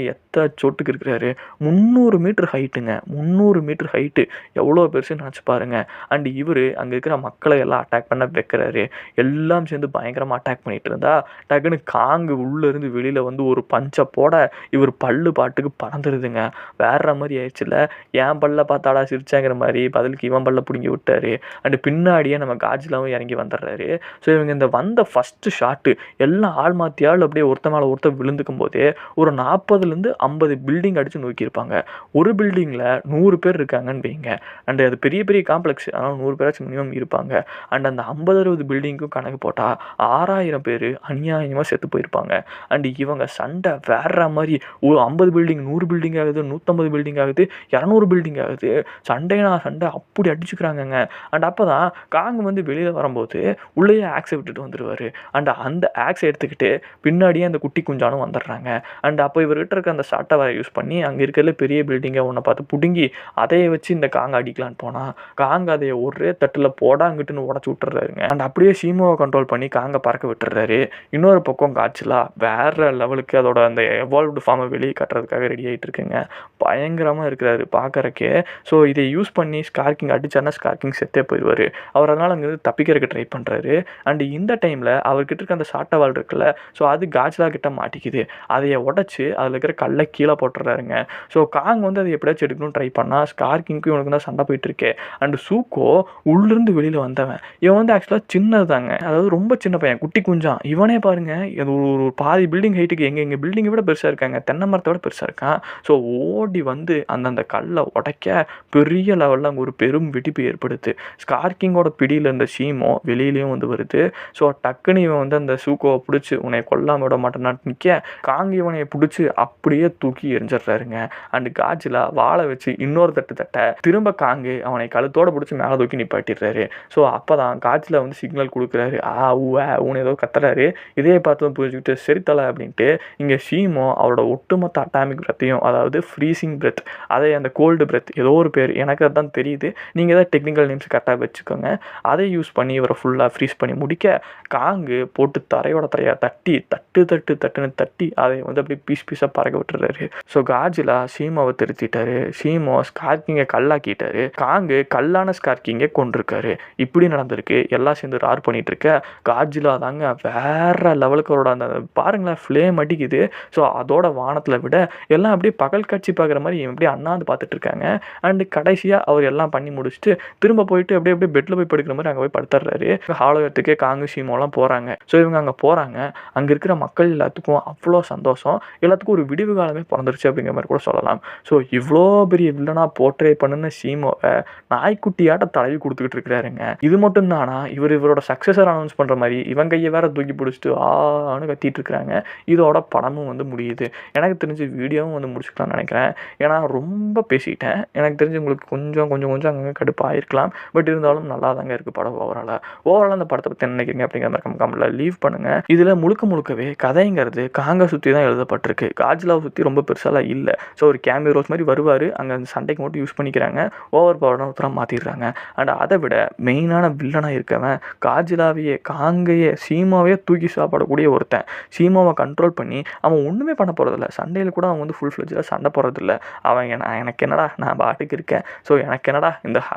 சொட்டுக்கு இருக்கிறாரு. 300 மீட்டர் ஹைட்டுங்க. 300 மீட்டர் ஹைட்டு எவ்வளோ பெருசுன்னு நினச்சி பாருங்க. அண்ட் இவர் அங்கே இருக்கிற மக்களை எல்லாம் அட்டாக் பண்ண வைக்கிறாரு. எல்லாம் சேர்ந்து பயங்கரமாக அட்டாக் பண்ணிட்டு இருந்தா டக்குன்னு காங்கு உள்ளேருந்து வெளியில் வந்து ஒரு பஞ்சை போட இவர் பல்லு பாட்டுக்கு பறந்துருதுங்க. வேற மாதிரி ஆயிடுச்சுல. ஏன் பல்ல பார்த்தாடா சிரிச்சாங்கிற மாதிரி பதிலுக்கு இவன் பல்ல பிடுங்கி விட்டாரு. அண்டு பின்னாடியே நம்ம காஜிலாவும் இறங்கி வந்துடுறாரு. ஸோ இவங்க இந்த வந்த ஃபஸ்ட்டு ஷாட்டு எல்லாம் ஆள் மாற்றியால் அப்படியே ஒருத்த மேலே ஒருத்தர் விழுந்துக்கும் போதே ஒரு 40லேருந்து 50 பில்டிங் அடித்து நோக்கியிருப்பாங்க. ஒரு பில்டிங்கில் 100 பேர் இருக்காங்கன்னு வைங்க. அண்டு அது பெரிய பெரிய காம்ப்ளெக்ஸ், அதனால் 100 பேராச்சும் மினிமம் இருப்பாங்க. அண்ட் அந்த 50-60 பில்டிங்க்கும் கணக்கு போட்டால் 6000 பேர் அநியாயமாக செத்து போயிருப்பாங்க. அண்டு இவங்க சண்டை வேற மாதிரி. ஒரு 50 பில்டிங் 100 பில்டிங் ஆகுது, 150 பில்டிங் ஆகுது, 200 பில்டிங் ஆகுது. சண்டைனா சண்டை அப்படி அடிச்சுக்கிறாங்கங்க. அண்ட் அப்போ தான் காங்க வந்து வெளியில் வரும்போது உள்ளேயே ஆக்ஸை விட்டுட்டு வந்துடுவார். அண்ட் அந்த ஆக்ஸை எடுத்துக்கிட்டு பின்னாடியே அந்த குட்டி குஞ்சானும் வந்துடுறாங்க. அண்ட் அப்போ இவர்கிட்ட இருக்க அந்த ஷாட்டை யூஸ் பண்ணி அங்கே இருக்கிறதுல பெரிய பில்டிங்கை ஒன்றை பார்த்து பிடுங்கி அதையை வச்சு இந்த காங்க அடிக்கலான்னு போனால் காங்க அதையை ஒரே தட்டில் போடாங்கிட்டுன்னு உடச்சி விட்டுறாருங்க. அண்ட் அப்படியே ஷீமோவை கண்ட்ரோல் பண்ணி காங்க பறக்க விட்டுறாரு. இன்னொரு பக்கம் காட்சிலா வேற லெவலுக்கு அதோட அந்த எவால்வ்டு ஃபார்மை வெளியே கட்டுறதுக்காக ரெடி ஆகிட்டு இருக்குங்க. பயங்கரமாக இருக்கிறாரு பார்க்குறக்கே. ஸோ இதை யூஸ் பண்ணி ஸ்கார்கிங் அடிச்சாருன்னா ஸ்கார்கிங் செத்தே போயிடுவார். அவர் அதனால் அங்கேருந்து தப்பிக்கிறதுக்கு ட்ரை பண்ணுறாரு. அண்ட் இந்த டைமில் அவர்கிட்ட இருக்க அந்த ஷாட்டை வால் இருக்குல்ல, ஸோ அது காட்சிலா கிட்ட மாட்டிக்குது. அதையை உடச்சி அதில் இருக்கிற கல்லை கீழே போட்டுறாருங்க. ஸோ காங் வந்து அதை எப்படியாச்சும் எடுக்கணும்னு ட்ரை பண்ணால் ஸ்கார்கிங்க்கும் இவனுக்கு தான் சண்டை போயிட்டு இருக்கே. அண்டு சூக்கோ உள்ளிருந்து வெளியில் வந்தவன். இவன் வந்து ஆக்சுவலாக சின்னது தாங்க, அதாவது ரொம்ப சின்ன பையன், குட்டி குஞ்சான். இவனே பாருங்க ஒரு பாதி பில்டிங் ஹைட்டுக்கு எங்கள் பில்டிங்கை விட பெருசாக இருக்காங்க, தென்னை மரத்தை விட பெருசாக இருக்கான். ஸோ ஓடி வந்து அந்த கல்லை உடைக்க பெரிய லெவலில் அங்கே ஒரு பெரும் வெடிப்பு ஏற்படுது. ஸ்கார்கிங்கோட பிடியில் இருந்த ஷீமோ வெளியிலையும் வந்து வருது. ஸோ டக்குன்னு இவன் வந்து அந்த சூக்கோவை பிடிச்சி உன்னை கொல்லாம விட மாட்டேன்னாட்டு நிற்க காங்க இவனை பிடிச்சி அப்படியே தூக்கி எரிஞ்சிடுறாருங்க. அண்டு காட்சிலா வாழை வச்சு இன்னொரு தட்ட திரும்ப காங்கு அவனை கழுத்தோடு பிடிச்சி மேலே தூக்கி நிப்பாட்டிடுறாரு. ஸோ அப்போ தான் காட்சிலா வந்து சிக்னல் கொடுக்குறாரு. ஊன்னு ஏதோ கத்துறாரு. இதே பார்த்து புரிஞ்சுக்கிட்டு சரித்தலை அப்படின்ட்டு இங்கே ஷீமோ அவரோட ஒட்டுமொத்த அட்டாமிக் பிரெத்தையும், அதாவது ஃப்ரீசிங் பிரெத், அதே அந்த கோல்டு பிரெத், ஏதோ ஒரு பேர் எனக்கு அதுதான் தெரியுது, நீங்கள் ஏதாவது டெக்னிக்கல் நேம்ஸ் கரெக்டாக வச்சுக்கோங்க, அதை யூஸ் பண்ணி இவரை ஃபுல்லாக ஃப்ரீஸ் பண்ணி முடிக்க காங்கு போட்டு தரையாக தட்டுன்னு தட்டி அதை வந்து அப்படியே பீஸாக பறக்க விட்டுறாரு. ஸோ காட்சிலா ஷீமோவை திருத்திட்டாரு. ஷீமோ ஸ்கார்கிங்கை கல்லாக்கிட்டாரு. காங்கு கல்லான ஸ்கார்கிங்கை கொண்டிருக்காரு. இப்படி நடந்திருக்கு. எல்லாம் சேர்ந்து ரார் பண்ணிட்டு இருக்க காட்சிலா தாங்க வேற லெவலுக்கு அவரோட அந்த பாருங்களேன் ஃப்ளேம் அடிக்குது. ஸோ அதோட வானத்தில் விட எல்லாம் அப்படியே பகல் காட்சி பார்க்குற மாதிரி அப்படியே அண்ணாந்து பார்த்துட்டு இருக்காங்க. அண்டு கடைசியாக அவர் எல்லாம் பண்ணி முடிச்சுட்டு திரும்ப போயிட்டு அப்படியே பெட்டில் போய் படுக்கிற மாதிரி அங்கே போய் படுத்துறாரு. ஹாலோயத்துக்கே காங்கு ஷீமோலாம் போகிறாங்க. ஸோ இவங்க அங்கே போகிறாங்க. அங்கே இருக்கிற மக்கள் எல்லாத்துக்கும் அவ்வளோ சந்தோஷம். எல்லாத்துக்கும் ஒரு விடிவு காலமே பிறந்துருச்சு அப்படிங்கிற மாதிரி கூட சொல்லலாம். ஸோ இவ்வளோ பெரிய வில்லனாக போர்ட்ரே பண்ணுன ஷீமோவை நாய்க்குட்டியாட்ட தடவி கொடுத்துக்கிட்டு இருக்கிறாருங்க. இது மட்டும் தானா, இவரோட சக்ஸஸர் அனௌன்ஸ் பண்ணுற மாதிரி இவன் கையை வேற தூக்கி பிடிச்சிட்டு ஆன்னு கத்திட்டு இருக்கிறாங்க. இதோட படமும் வந்து முடியுது. எனக்கு தெரிஞ்சு வீடியோவும் வந்து முடிச்சுக்கலாம்னு நினைக்கிறேன். ஏன்னா ரொம்ப பேசிட்டேன். எனக்கு தெரிஞ்சு உங்களுக்கு கொஞ்சம் அங்கே கடுப்பாக இருக்கலாம். பட் இருந்தாலும் நல்லா தாங்க இருக்குது படம். ஓவராலாக அந்த படத்தை பற்றி நினைக்கிறீங்க அப்படிங்கிற மாதிரி கமெண்ட்ல லீவ் பண்ணுங்கள். இதில் முழுக்கவே கதைங்கிறது காங்க சுற்றி தான் எழுதப்பட்டிருக்கு. காட்சிலாவை சுற்றி பற்றி ரொம்ப பெருசாலாம் இல்லை. ஸோ ஒரு கேமியோ ரோல்ஸ் மாதிரி வருவார், அங்கே அந்த சண்டைக்கு மட்டும் யூஸ் பண்ணிக்கிறாங்க. ஓவர் பவர்டான ஒருத்தராக மாற்றிடுறாங்க. அண்ட் அதை விட மெயினான வில்லனாக இருக்கவன் காஜிலாவையே, காங்கையே, சீமாவையே தூக்கி சாப்பிடக்கூடிய ஒருத்தன். சீமாவை கண்ட்ரோல் பண்ணி அவன் ஒன்றுமே பண்ண போகிறதில்ல. சண்டையில் கூட அவன் வந்து ஃபுல் ஃப்ளெட்ஜில் சண்டை போடுறதில்ல. அவன் எனக்கு என்னடா, நான் பாட்டுக்கு இருக்கேன், ஸோ எனக்கு என்னடா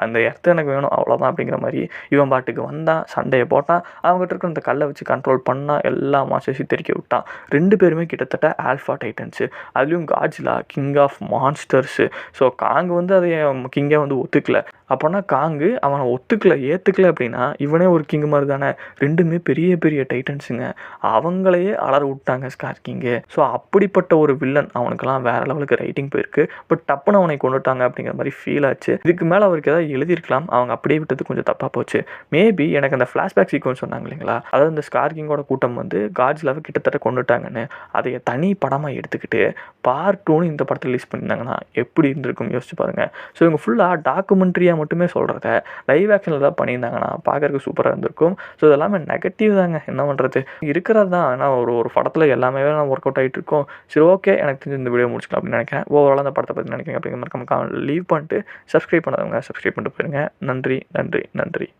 அந்த இடத்த எனக்கு வேணும், அவ்வளோதான் அப்படிங்கிற மாதிரி இவன் பாட்டுக்கு வந்தான், சண்டையை போட்டான், அவங்ககிட்ட இருக்கிற அந்த கல்லை வச்சு கண்ட்ரோல் பண்ணால் எல்லா மாஸ்டர்ஸையும் தெறிக்க விட்டான். 2 பேருமே கிட்டத்தட்ட ஆல்ஃபா டைட்டன்ஸு. அதுலேயும் காஜிலா கிங் ஆஃப் மான்ஸ்டர்ஸு. ஸோ காங் வந்து அதை கிங்கை வந்து ஒத்துக்கல. அப்போனா காங்கு அவனை ஏற்றுக்கல அப்படின்னா இவனே ஒரு கிங் மாதிரி தானே. 2மே பெரிய பெரிய டைட்டன்ஸுங்க. அவங்களையே அலற விட்டாங்க ஸ்கார் கிங்கு. ஸோ அப்படிப்பட்ட ஒரு வில்லன், அவனுக்கெல்லாம் வேறு லெவலுக்கு ரைட்டிங் போயிருக்கு. பட் டப்புன்னு அவனை கொண்டுட்டாங்க அப்படிங்கிற மாதிரி ஃபீல் ஆச்சு. இதுக்கு மேலே அவருக்கு ஏதாவது எழுதியிருக்கலாம், அவங்க அப்படியே விட்டது கொஞ்சம் தப்பாக போச்சு. மேபி எனக்கு அந்த ஃப்ளாஷ்பேக் சீக்வன்ஸ் சொன்னாங்க இல்லைங்களா, அதாவது இந்த ஸ்கார் கிங்கோட கூட்டம் வந்து காட்ஜிலாவை கிட்டத்தட்ட கொண்டுட்டாங்கன்னு அதை தனி படமாக எடுத்துக்கிட்டு பார்ட் 2ன்னு இந்த படத்தை ரிலீஸ் பண்ணியிருந்தாங்கன்னா எப்படி இருந்திருக்கும் யோசிச்சு பாருங்கள். ஸோ இவங்க ஃபுல்லாக டாக்குமெண்ட்ரியாக மட்டுமே சொல்கிறத லைவ் ஆக்ஷனில் தான் பண்ணியிருந்தாங்கன்னா பார்க்கறதுக்கு சூப்பராக இருந்திருக்கும். ஸோ இதெல்லாமே நெகட்டிவ் தாங்க, என்ன பண்ணுறது, இருக்கிறது தான். ஆனால் ஒரு படத்தில் எல்லாமே நான் ஒர்க் அவுட் ஆகிட்டு இருக்கோம். சரி, ஓகே, எனக்கு தெரிஞ்சு இந்த வீடியோ முடிச்சுக்கலாம் அப்படின்னு நினைக்கிறேன். ஓவரால் அந்த படத்தை பற்றி நினைக்கிறேன் அப்படிங்கிற மாதிரி லீவ் பண்ணிட்டு சப்ஸ்கிரைப் பண்ணாதவங்க சப்ஸ்கிரைப் பண்ணிட்டு போயிருங்க. நன்றி நன்றி நன்றி.